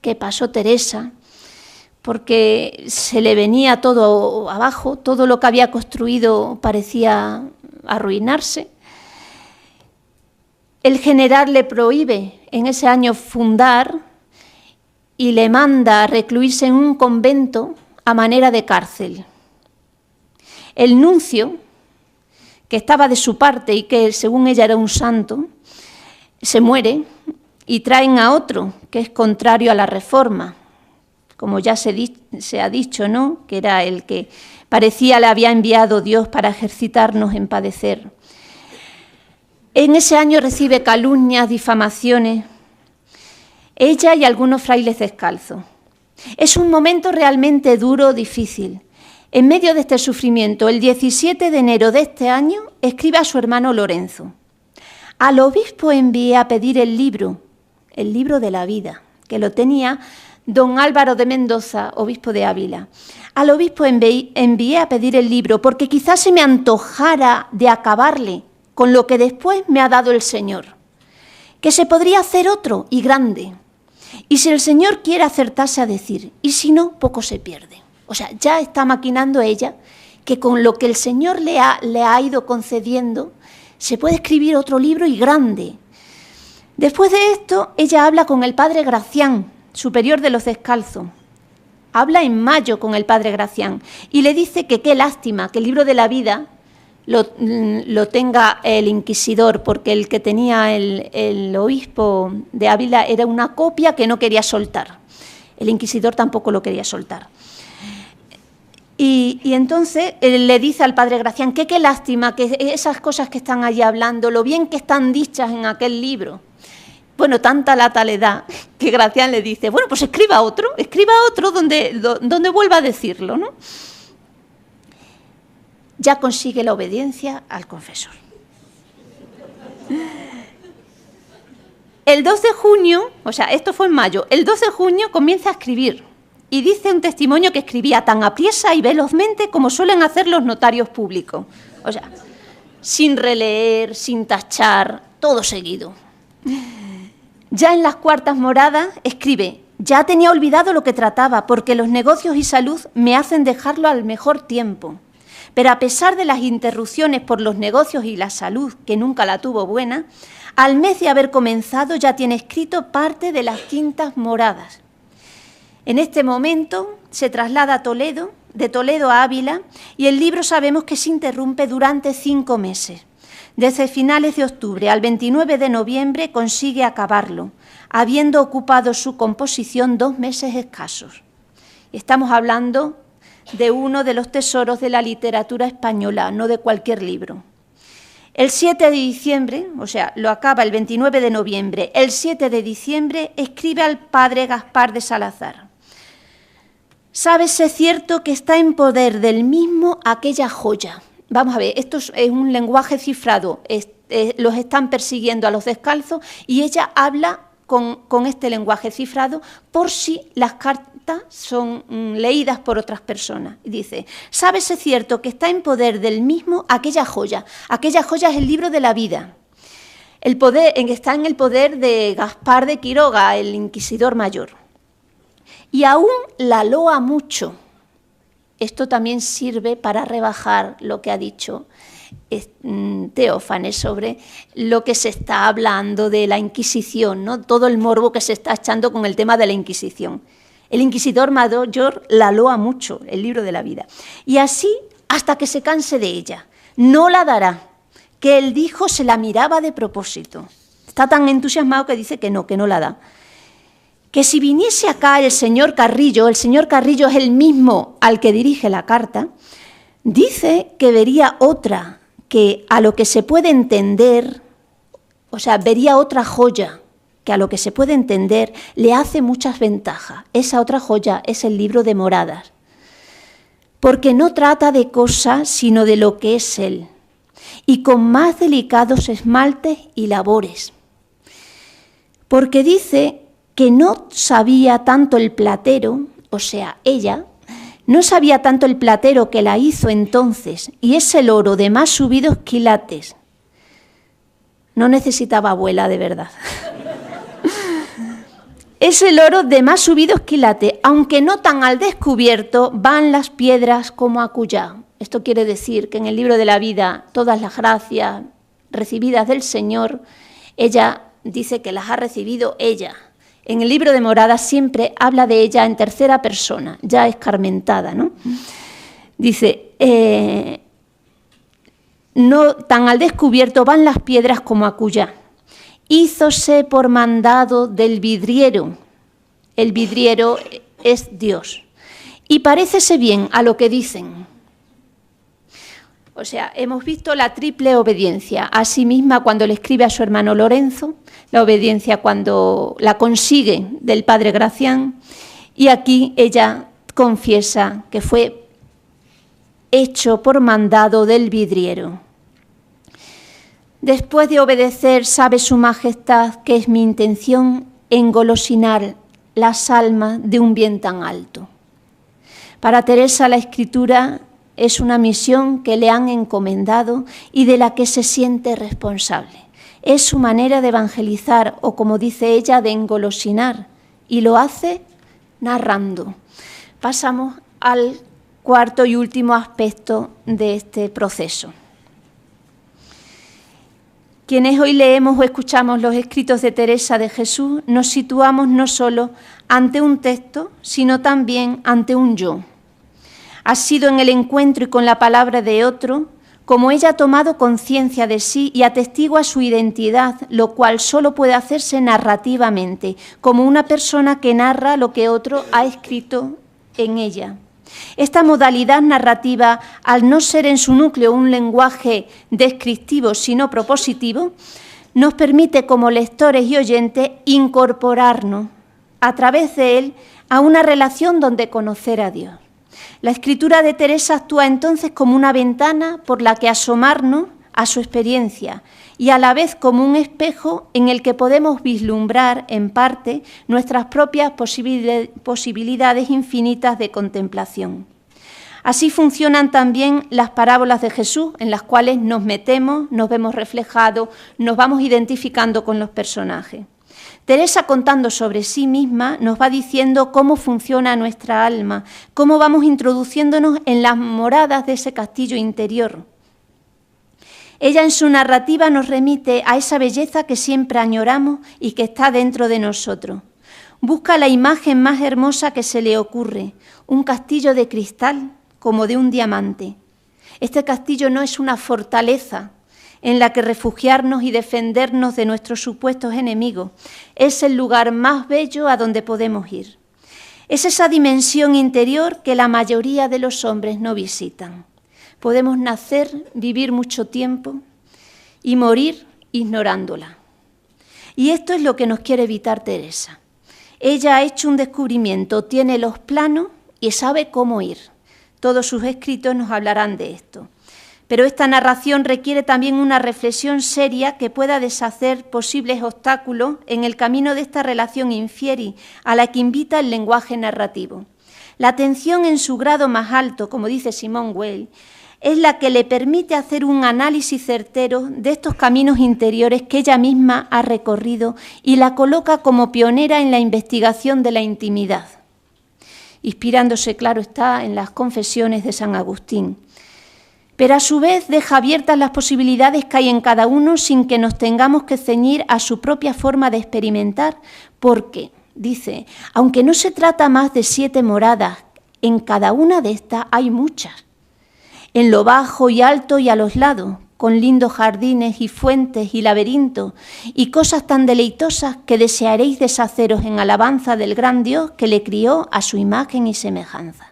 que pasó Teresa, porque se le venía todo abajo, todo lo que había construido parecía arruinarse. El general le prohíbe en ese año fundar y le manda a recluirse en un convento a manera de cárcel. El nuncio, que estaba de su parte y que según ella era un santo, se muere y traen a otro que es contrario a la reforma. Como ya se ha dicho, ¿no?, que era el que parecía le había enviado Dios para ejercitarnos en padecer. En ese año recibe calumnias, difamaciones, ella y algunos frailes descalzos. Es un momento realmente duro, difícil. En medio de este sufrimiento, el 17 de enero de este año, escribe a su hermano Lorenzo: al obispo envié a pedir el libro de la vida, que lo tenía don Álvaro de Mendoza, obispo de Ávila. Al obispo envié a pedir el libro porque quizás se me antojara de acabarle con lo que después me ha dado el Señor, que se podría hacer otro y grande. Y si el Señor quiere acertarse a decir, y si no, poco se pierde. O sea, ya está maquinando ella que con lo que el Señor le ha ido concediendo, se puede escribir otro libro y grande. Después de esto, ella habla con el padre Gracián, superior de los Descalzos. Habla en mayo con el padre Gracián y le dice que qué lástima que el libro de la vida lo tenga el inquisidor, porque el que tenía el obispo de Ávila era una copia que no quería soltar. El inquisidor tampoco lo quería soltar. Y entonces él le dice al padre Gracián que qué lástima que esas cosas que están allí hablando, lo bien que están dichas en aquel libro. Bueno, tanta la taledad que Gracián le dice, bueno, pues escriba otro donde vuelva a decirlo, ¿no? Ya consigue la obediencia al confesor. El 2 de junio, o sea, esto fue en mayo, el 2 de junio comienza a escribir y dice un testimonio que escribía tan apriesa y velozmente como suelen hacer los notarios públicos. O sea, sin releer, sin tachar, todo seguido. Ya en las cuartas moradas escribe, ya tenía olvidado lo que trataba porque los negocios y salud me hacen dejarlo al mejor tiempo. Pero a pesar de las interrupciones por los negocios y la salud, que nunca la tuvo buena, al mes de haber comenzado ya tiene escrito parte de las quintas moradas. En este momento se traslada a Toledo, de Toledo a Ávila, y el libro sabemos que se interrumpe durante 5 meses. Desde finales de octubre al 29 de noviembre consigue acabarlo, habiendo ocupado su composición 2 meses escasos. Estamos hablando de uno de los tesoros de la literatura española, no de cualquier libro. El 7 de diciembre, o sea, lo acaba el 29 de noviembre, el 7 de diciembre escribe al padre Gaspar de Salazar. Sábese cierto que está en poder del mismo aquella joya. Vamos a ver, esto es un lenguaje cifrado, los están persiguiendo a los descalzos y ella habla con este lenguaje cifrado por si las cartas son leídas por otras personas. Dice, sábese cierto que está en poder del mismo aquella joya es el libro de la vida. Está en el poder de Gaspar de Quiroga, el inquisidor mayor. Y aún la loa mucho. Esto también sirve para rebajar lo que ha dicho Teófanes sobre lo que se está hablando de la Inquisición, ¿no? Todo el morbo que se está echando con el tema de la Inquisición. El inquisidor mayor la loa mucho, el libro de la vida. Y así hasta que se canse de ella. No la dará, que él dijo se la miraba de propósito. Está tan entusiasmado que dice que no la da. Que si viniese acá el señor Carrillo es el mismo al que dirige la carta, dice que vería otra, que a lo que se puede entender, o sea, vería otra joya, que a lo que se puede entender le hace muchas ventajas. Esa otra joya es el libro de moradas, porque no trata de cosas, sino de lo que es él, y con más delicados esmaltes y labores. Porque dice que no sabía tanto el platero, o sea, ella, no sabía tanto el platero que la hizo entonces, y es el oro de más subidos quilates. No necesitaba abuela de verdad. Es el oro de más subidos quilates, aunque no tan al descubierto van las piedras como acullá. Esto quiere decir que en el libro de la vida todas las gracias recibidas del Señor, ella dice que las ha recibido ella. En el libro de moradas siempre habla de ella en tercera persona, ya escarmentada, ¿no? Dice, no tan al descubierto van las piedras como acullá. Hízose por mandado del vidriero. El vidriero es Dios. Y parécese bien a lo que dicen. O sea, hemos visto la triple obediencia. A sí misma cuando le escribe a su hermano Lorenzo, la obediencia cuando la consigue del padre Gracián, y aquí ella confiesa que fue hecho por mandado del vidriero. Después de obedecer, sabe su majestad que es mi intención engolosinar las almas de un bien tan alto. Para Teresa la escritura es una misión que le han encomendado y de la que se siente responsable. Es su manera de evangelizar o, como dice ella, de engolosinar, y lo hace narrando. Pasamos al cuarto y último aspecto de este proceso. Quienes hoy leemos o escuchamos los escritos de Teresa de Jesús, nos situamos no solo ante un texto, sino también ante un yo. Ha sido en el encuentro y con la palabra de otro, como ella ha tomado conciencia de sí y atestigua su identidad, lo cual solo puede hacerse narrativamente, como una persona que narra lo que otro ha escrito en ella. Esta modalidad narrativa, al no ser en su núcleo un lenguaje descriptivo, sino propositivo, nos permite como lectores y oyentes incorporarnos a través de él a una relación donde conocer a Dios. La escritura de Teresa actúa entonces como una ventana por la que asomarnos a su experiencia y a la vez como un espejo en el que podemos vislumbrar en parte nuestras propias posibilidades infinitas de contemplación. Así funcionan también las parábolas de Jesús, en las cuales nos metemos, nos vemos reflejados, nos vamos identificando con los personajes. Teresa, contando sobre sí misma, nos va diciendo cómo funciona nuestra alma, cómo vamos introduciéndonos en las moradas de ese castillo interior. Ella en su narrativa nos remite a esa belleza que siempre añoramos y que está dentro de nosotros. Busca la imagen más hermosa que se le ocurre, un castillo de cristal como de un diamante. Este castillo no es una fortaleza en la que refugiarnos y defendernos de nuestros supuestos enemigos. Es el lugar más bello a donde podemos ir. Es esa dimensión interior que la mayoría de los hombres no visitan. Podemos nacer, vivir mucho tiempo y morir ignorándola. Y esto es lo que nos quiere evitar Teresa. Ella ha hecho un descubrimiento, tiene los planos y sabe cómo ir. Todos sus escritos nos hablarán de esto. Pero esta narración requiere también una reflexión seria que pueda deshacer posibles obstáculos en el camino de esta relación infieri a la que invita el lenguaje narrativo. La atención en su grado más alto, como dice Simone Weil, es la que le permite hacer un análisis certero de estos caminos interiores que ella misma ha recorrido y la coloca como pionera en la investigación de la intimidad, inspirándose, claro está, en las confesiones de San Agustín. Pero a su vez deja abiertas las posibilidades que hay en cada uno sin que nos tengamos que ceñir a su propia forma de experimentar, porque, dice, aunque no se trata más de 7 moradas, en cada una de estas hay muchas, en lo bajo y alto y a los lados, con lindos jardines y fuentes y laberintos, y cosas tan deleitosas que desearéis deshaceros en alabanza del gran Dios que le crió a su imagen y semejanza.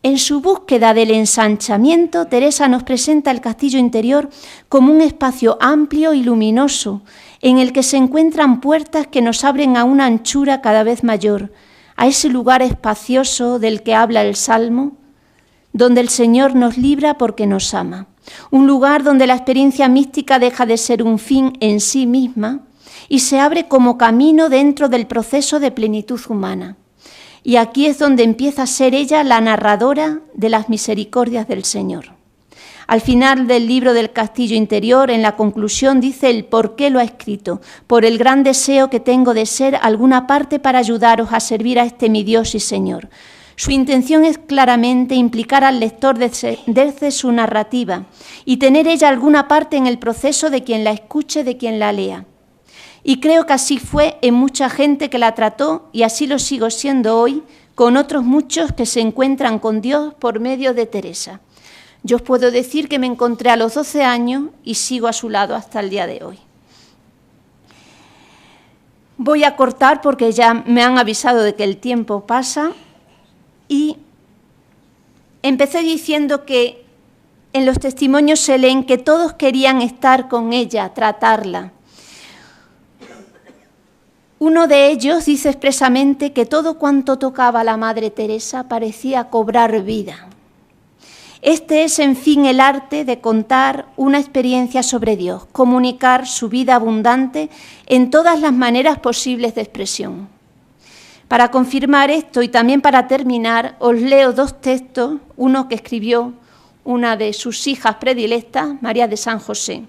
En su búsqueda del ensanchamiento, Teresa nos presenta el castillo interior como un espacio amplio y luminoso, en el que se encuentran puertas que nos abren a una anchura cada vez mayor, a ese lugar espacioso del que habla el Salmo, donde el Señor nos libra porque nos ama. Un lugar donde la experiencia mística deja de ser un fin en sí misma y se abre como camino dentro del proceso de plenitud humana. Y aquí es donde empieza a ser ella la narradora de las misericordias del Señor. Al final del libro del Castillo Interior, en la conclusión, dice el por qué lo ha escrito: por el gran deseo que tengo de ser alguna parte para ayudaros a servir a este mi Dios y Señor. Su intención es claramente implicar al lector desde su narrativa y tener ella alguna parte en el proceso de quien la escuche, de quien la lea. Y creo que así fue en mucha gente que la trató, y así lo sigo siendo hoy, con otros muchos que se encuentran con Dios por medio de Teresa. Yo os puedo decir que me encontré a los 12 años y sigo a su lado hasta el día de hoy. Voy a cortar porque ya me han avisado de que el tiempo pasa, y empecé diciendo que en los testimonios se leen que todos querían estar con ella, tratarla. Uno de ellos dice expresamente que todo cuanto tocaba a la Madre Teresa parecía cobrar vida. Este es, en fin, el arte de contar una experiencia sobre Dios, comunicar su vida abundante en todas las maneras posibles de expresión. Para confirmar esto y también para terminar, os leo dos textos, uno que escribió una de sus hijas predilectas, María de San José,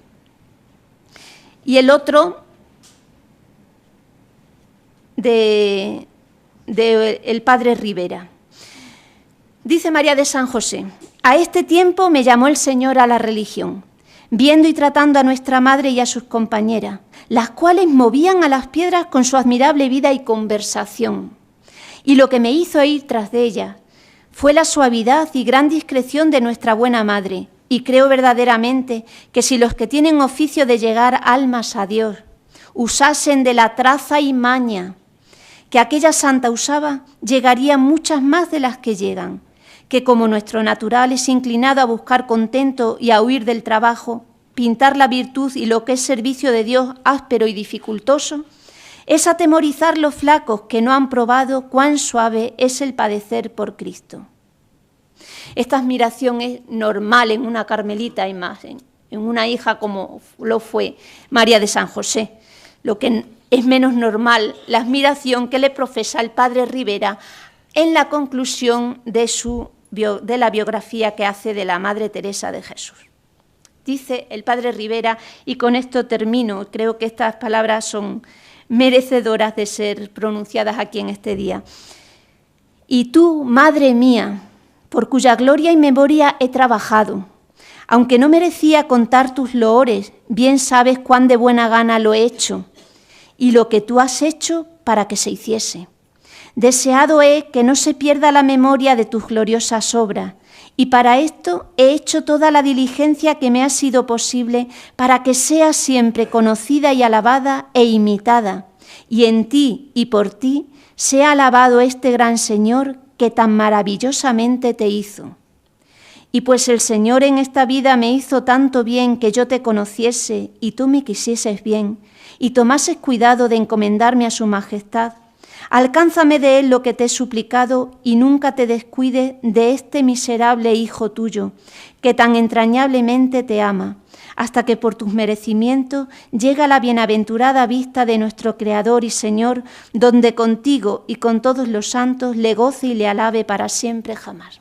y el otro de el padre Rivera. Dice María de San José: a este tiempo me llamó el Señor a la religión, viendo y tratando a nuestra madre y a sus compañeras, las cuales movían a las piedras con su admirable vida y conversación. Y lo que me hizo ir tras de ellas fue la suavidad y gran discreción de nuestra buena madre, y creo verdaderamente que si los que tienen oficio de llegar almas a Dios usasen de la traza y maña que aquella santa usaba, llegarían muchas más de las que llegan, que como nuestro natural es inclinado a buscar contento y a huir del trabajo, pintar la virtud y lo que es servicio de Dios áspero y dificultoso, es atemorizar los flacos que no han probado cuán suave es el padecer por Cristo. Esta admiración es normal en una carmelita y más en una hija como lo fue María de San José. Lo que es menos normal, la admiración que le profesa el padre Rivera en la conclusión de la biografía que hace de la Madre Teresa de Jesús. Dice el padre Rivera, y con esto termino, creo que estas palabras son merecedoras de ser pronunciadas aquí en este día. Y tú, madre mía, por cuya gloria y memoria he trabajado, aunque no merecía contar tus loores, bien sabes cuán de buena gana lo he hecho, y lo que tú has hecho para que se hiciese. Deseado he que no se pierda la memoria de tus gloriosas obras, y para esto he hecho toda la diligencia que me ha sido posible para que seas siempre conocida y alabada e imitada, y en ti y por ti sea alabado este gran Señor que tan maravillosamente te hizo. Y pues el Señor en esta vida me hizo tanto bien que yo te conociese y tú me quisieses bien, y tomases cuidado de encomendarme a su majestad, alcánzame de él lo que te he suplicado y nunca te descuides de este miserable hijo tuyo, que tan entrañablemente te ama, hasta que por tus merecimientos llegue a la bienaventurada vista de nuestro Creador y Señor, donde contigo y con todos los santos le goce y le alabe para siempre jamás.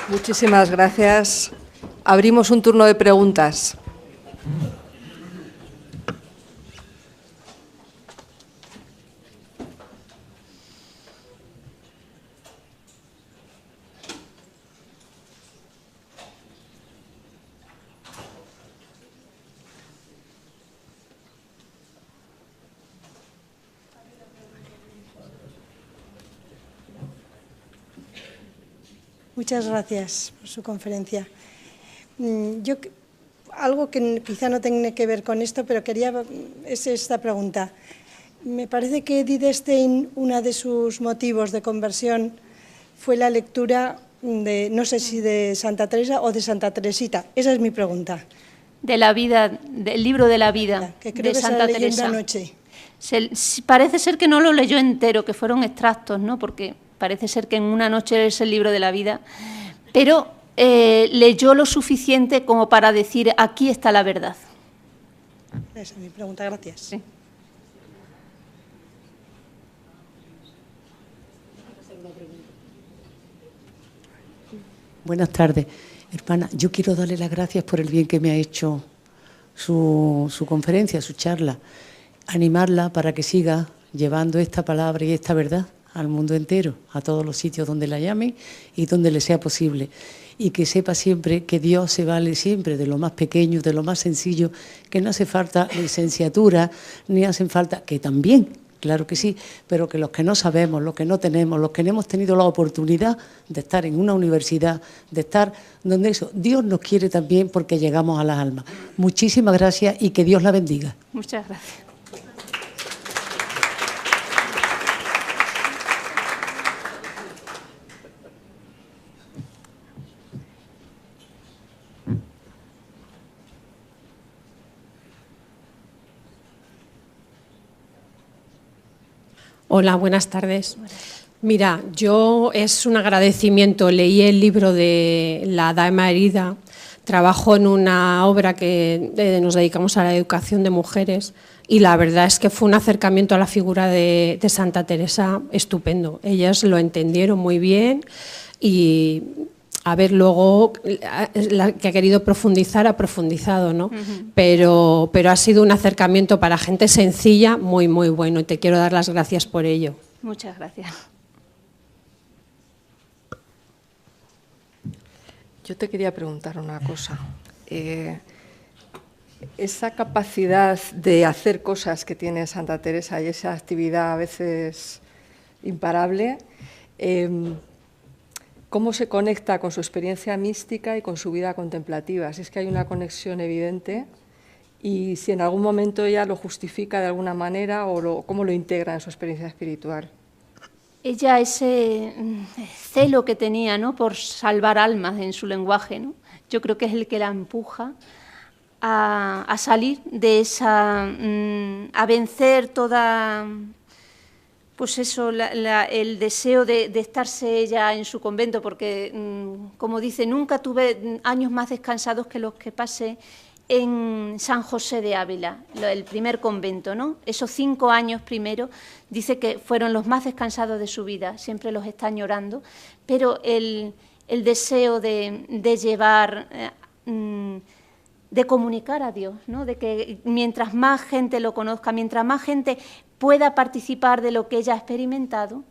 Muchísimas gracias. Abrimos un turno de preguntas. Muchas gracias por su conferencia. Algo que quizá no tiene que ver con esto, pero es esta pregunta. Me parece que Edith Stein, uno de sus motivos de conversión fue la lectura de, no sé si de Santa Teresa o de Santa Teresita. Esa es mi pregunta. De la vida, del libro de la vida que creo de que Santa se la Teresa. Anoche. Parece ser que no lo leyó entero, que fueron extractos, ¿no? Porque parece ser que en una noche es el libro de la vida, pero leyó lo suficiente como para decir, aquí está la verdad. Esa es mi pregunta, gracias. Sí. Buenas tardes, hermana. Yo quiero darle las gracias por el bien que me ha hecho su conferencia, su charla. Animarla para que siga llevando esta palabra y esta verdad al mundo entero, a todos los sitios donde la llamen y donde le sea posible. Y que sepa siempre que Dios se vale siempre de lo más pequeño, de lo más sencillo, que no hace falta licenciatura, ni hacen falta, que también, claro que sí, pero que los que no sabemos, los que no tenemos, los que no hemos tenido la oportunidad de estar en una universidad, de estar donde eso, Dios nos quiere también porque llegamos a las almas. Muchísimas gracias y que Dios la bendiga. Muchas gracias. Hola, buenas tardes. Mira, yo es un agradecimiento. Leí el libro de La Dama Herida, trabajo en una obra que nos dedicamos a la educación de mujeres y la verdad es que fue un acercamiento a la figura de Santa Teresa estupendo. Ellas lo entendieron muy bien y, a ver, luego la que ha querido profundizar ha profundizado, ¿no? Pero ha sido un acercamiento para gente sencilla muy, muy bueno y te quiero dar las gracias por ello. Muchas gracias. Yo te quería preguntar una cosa. Esa capacidad de hacer cosas que tiene Santa Teresa y esa actividad a veces imparable, ¿cómo se conecta con su experiencia mística y con su vida contemplativa? Si es que hay una conexión evidente y si en algún momento ella lo justifica de alguna manera o cómo lo integra en su experiencia espiritual. Ella, ese celo que tenía, ¿no?, por salvar almas en su lenguaje, ¿no?, yo creo que es el que la empuja a salir de esa, a vencer toda, pues eso, el deseo de estarse ella en su convento, porque, como dice, nunca tuve años más descansados que los que pasé en San José de Ávila, el primer convento, ¿no? Esos 5 años primero, dice que fueron los más descansados de su vida, siempre los está añorando, pero el deseo de llevar, de comunicar a Dios, ¿no?, de que mientras más gente lo conozca, mientras más gente pueda participar de lo que ella ha experimentado,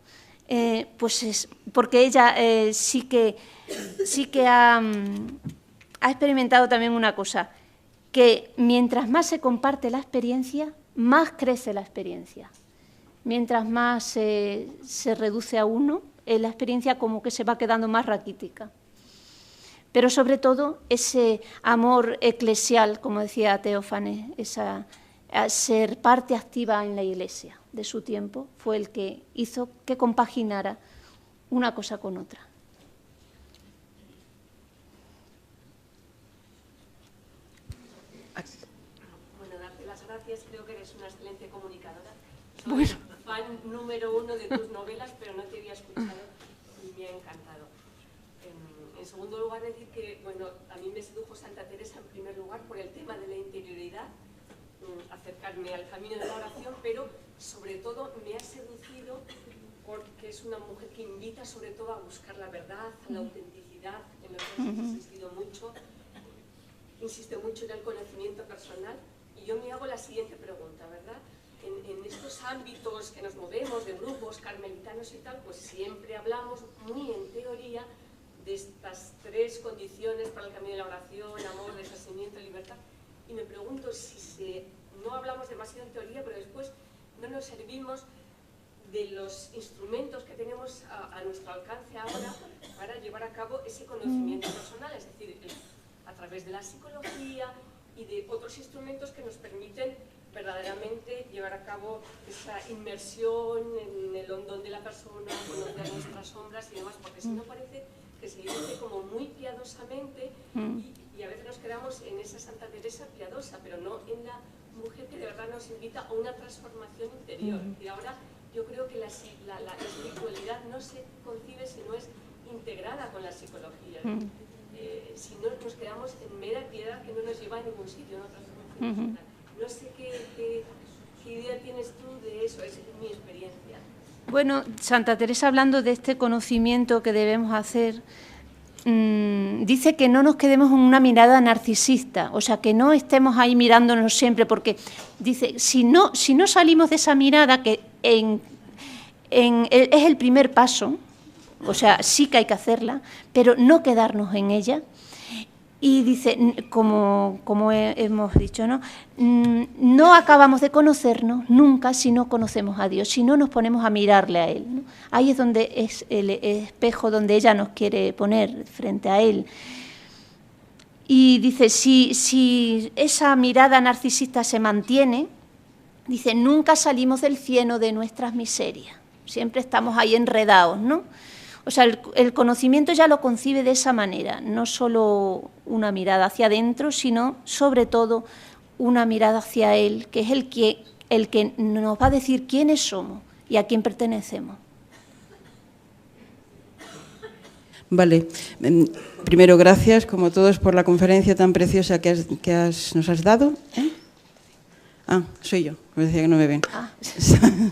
pues es porque ella sí que ha experimentado también una cosa, que mientras más se comparte la experiencia, más crece la experiencia. Mientras más se reduce a uno, la experiencia como que se va quedando más raquítica. Pero sobre todo ese amor eclesial, como decía Teófanes, ser parte activa en la Iglesia de su tiempo, fue el que hizo que compaginara una cosa con otra. Creo que eres una excelente comunicadora. Soy fan número 1 de tus novelas, pero no te había escuchado y me ha encantado. En segundo lugar, decir que, bueno, a mí me sedujo Santa Teresa en primer lugar por el tema de la interioridad, acercarme al camino de la oración, pero sobre todo me ha seducido porque es una mujer que invita sobre todo a buscar la verdad, a la autenticidad, en lo que has insistido mucho, insiste mucho en el conocimiento personal. Y yo me hago la siguiente pregunta, ¿verdad? En estos ámbitos que nos movemos, de grupos carmelitanos y tal, pues siempre hablamos muy en teoría de estas 3 condiciones para el camino de la oración, amor, desasimiento, libertad. Y me pregunto si no hablamos demasiado en teoría, pero después no nos servimos de los instrumentos que tenemos a nuestro alcance ahora para llevar a cabo ese conocimiento personal, es decir, a través de la psicología y de otros instrumentos que nos permiten verdaderamente llevar a cabo esa inmersión en el hondón de la persona, conocer nuestras sombras y demás, porque si no parece que se dice como muy piadosamente y a veces nos quedamos en esa Santa Teresa piadosa, pero no en la mujer que de verdad nos invita a una transformación interior. Y ahora yo creo que la espiritualidad no se concibe si no es integrada con la psicología. Si no nos quedamos en mera piedad que no nos lleva a ningún sitio, ¿no? Transformación. No sé qué idea tienes tú de eso, es mi experiencia. Bueno, Santa Teresa, hablando de este conocimiento que debemos hacer, dice que no nos quedemos en una mirada narcisista, o sea, que no estemos ahí mirándonos siempre, porque dice, si no salimos de esa mirada, que es el primer paso, o sea, sí que hay que hacerla, pero no quedarnos en ella. Y dice, como hemos dicho, ¿no? No acabamos de conocernos nunca si no conocemos a Dios, si no nos ponemos a mirarle a Él, ¿no? Ahí es donde es el espejo donde ella nos quiere poner frente a Él. Y dice, si esa mirada narcisista se mantiene, dice, nunca salimos del cieno de nuestras miserias. Siempre estamos ahí enredados, ¿no? O sea, el conocimiento ya lo concibe de esa manera, no solo una mirada hacia adentro, sino sobre todo una mirada hacia Él, que es el que nos va a decir quiénes somos y a quién pertenecemos. Vale. Primero, gracias, como todos, por la conferencia tan preciosa que nos has dado. Soy yo, me decía que no me ven.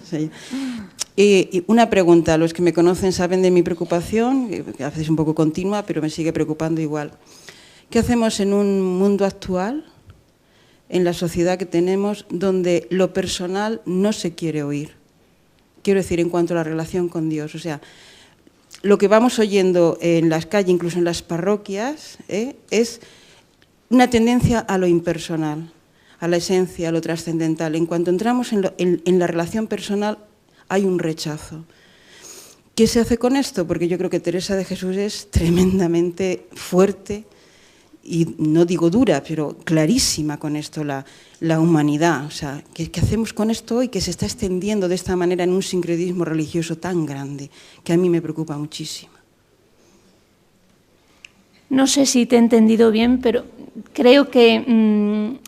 Soy yo. Y una pregunta, los que me conocen saben de mi preocupación, que a veces es un poco continua, pero me sigue preocupando igual. ¿Qué hacemos en un mundo actual, en la sociedad que tenemos, donde lo personal no se quiere oír? Quiero decir, en cuanto a la relación con Dios. O sea, lo que vamos oyendo en las calles, incluso en las parroquias, es una tendencia a lo impersonal, a la esencia, a lo trascendental. En cuanto entramos en la relación personal, hay un rechazo. ¿Qué se hace con esto? Porque yo creo que Teresa de Jesús es tremendamente fuerte y no digo dura, pero clarísima con esto, la humanidad. O sea, ¿qué hacemos con esto hoy que se está extendiendo de esta manera en un sincretismo religioso tan grande que a mí me preocupa muchísimo? No sé si te he entendido bien, pero creo que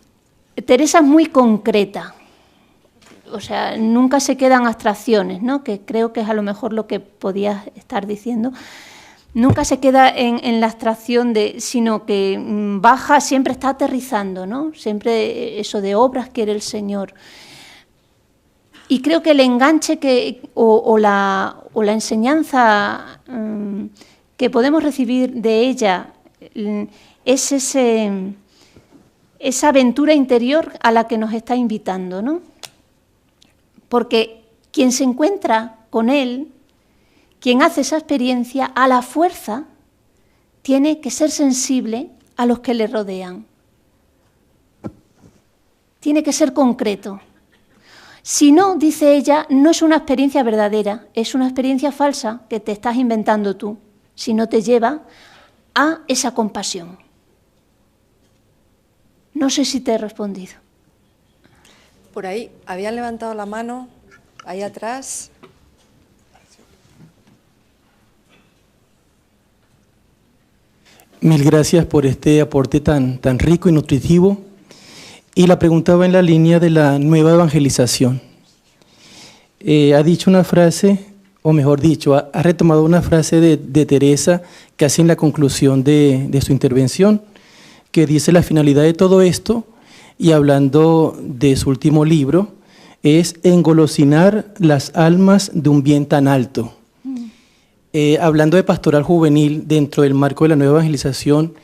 Teresa es muy concreta. O sea, nunca se quedan abstracciones, ¿no? Que creo que es a lo mejor lo que podías estar diciendo. Nunca se queda en la abstracción, sino que baja, siempre está aterrizando, ¿no? Siempre eso de obras quiere el Señor. Y creo que el enganche o la enseñanza que podemos recibir de ella es esa aventura interior a la que nos está invitando, ¿no? Porque quien se encuentra con Él, quien hace esa experiencia, a la fuerza tiene que ser sensible a los que le rodean. Tiene que ser concreto. Si no, dice ella, no es una experiencia verdadera, es una experiencia falsa que te estás inventando tú, si no te lleva a esa compasión. No sé si te he respondido. Por ahí, habían levantado la mano, ahí atrás. Mil gracias por este aporte tan rico y nutritivo. Y la pregunta va en la línea de la nueva evangelización. Ha dicho una frase, o mejor dicho, ha retomado una frase de Teresa casi en la conclusión de su intervención, que dice la finalidad de todo esto, y hablando de su último libro, es engolosinar las almas de un bien tan alto. Hablando de pastoral juvenil, dentro del marco de la nueva evangelización,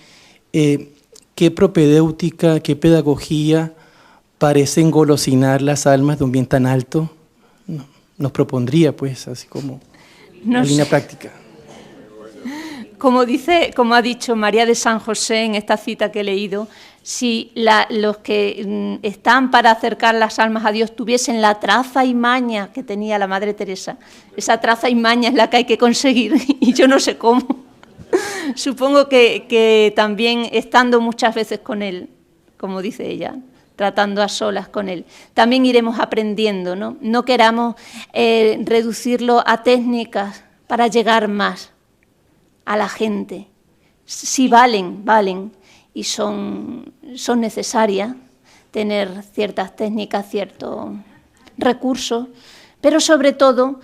¿qué propedéutica, qué pedagogía parece engolosinar las almas de un bien tan alto? Nos propondría, pues, así como en línea práctica. Como ha dicho María de San José en esta cita que he leído, si los que están para acercar las almas a Dios tuviesen la traza y maña que tenía la Madre Teresa, esa traza y maña es la que hay que conseguir, y yo no sé cómo. Supongo que también estando muchas veces con Él, como dice ella, tratando a solas con Él, también iremos aprendiendo, ¿no? No queramos reducirlo a técnicas para llegar más a la gente. Sí valen, y son necesarias tener ciertas técnicas, ciertos recursos, pero sobre todo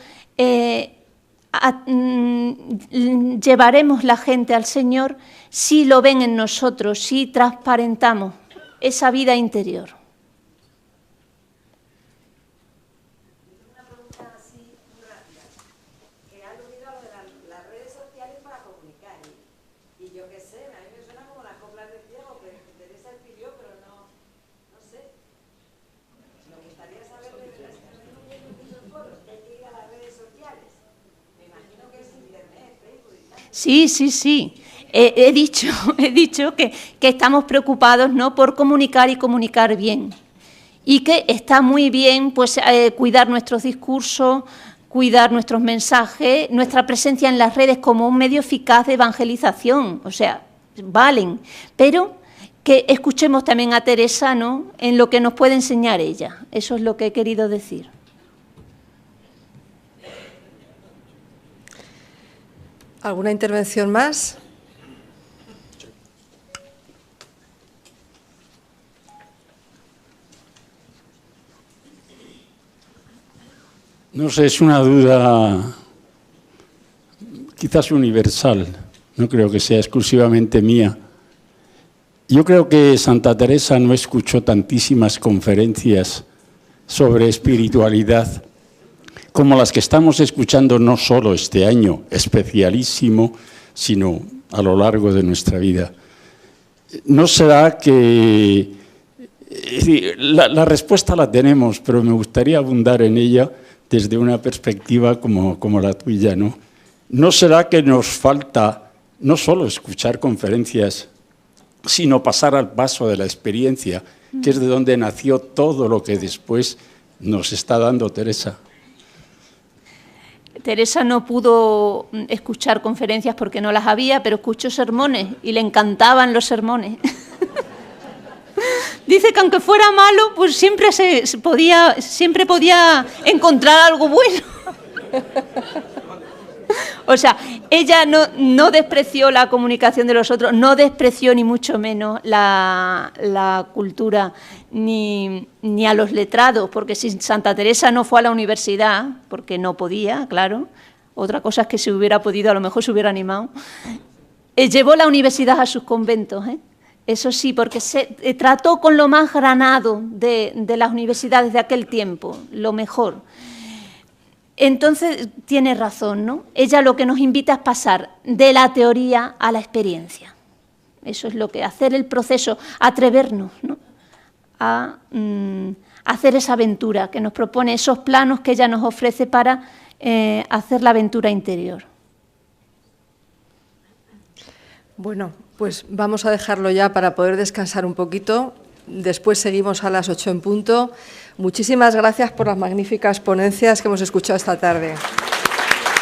llevaremos la gente al Señor si lo ven en nosotros, si transparentamos esa vida interior. Una pregunta así muy rápida. Que ha aludido a lo de las redes sociales para comunicar. Y yo qué sé, a mí me suena como las coplas de ciego, que Teresa escribió, pero no sé. Me gustaría saber de verdad si no hay muchos foros, que hay que ir a las redes sociales. Me imagino que es internet, Facebook y tal. Sí. He dicho que estamos preocupados, ¿no?, por comunicar y comunicar bien. Y que está muy bien, pues, cuidar nuestros discursos, cuidar nuestros mensajes, nuestra presencia en las redes como un medio eficaz de evangelización. O sea, valen. Pero que escuchemos también a Teresa, ¿no?, en lo que nos puede enseñar ella. Eso es lo que he querido decir. ¿Alguna intervención más? No sé, es una duda quizás universal, no creo que sea exclusivamente mía. Yo creo que Santa Teresa no escuchó tantísimas conferencias sobre espiritualidad como las que estamos escuchando no solo este año, especialísimo, sino a lo largo de nuestra vida. ¿No será que la respuesta la tenemos, pero me gustaría abundar en ella desde una perspectiva como la tuya, ¿no? ¿No será que nos falta no solo escuchar conferencias, sino pasar al paso de la experiencia, que es de donde nació todo lo que después nos está dando Teresa? Teresa no pudo escuchar conferencias porque no las había, pero escuchó sermones y le encantaban los sermones. Dice que aunque fuera malo, pues siempre podía encontrar algo bueno. O sea, ella no despreció la comunicación de los otros, no despreció ni mucho menos la cultura ni a los letrados, porque si Santa Teresa no fue a la universidad, porque no podía, claro, otra cosa es que si hubiera podido, a lo mejor se hubiera animado, llevó la universidad a sus conventos, Eso sí, porque se trató con lo más granado de las universidades de aquel tiempo, lo mejor. Entonces, tiene razón, ¿no? Ella lo que nos invita es pasar de la teoría a la experiencia. Eso es lo que hacer el proceso, atrevernos, ¿no? A hacer esa aventura que nos propone, esos planos que ella nos ofrece para hacer la aventura interior. Bueno, pues vamos a dejarlo ya para poder descansar un poquito. Después seguimos a las 8 en punto. Muchísimas gracias por las magníficas ponencias que hemos escuchado esta tarde.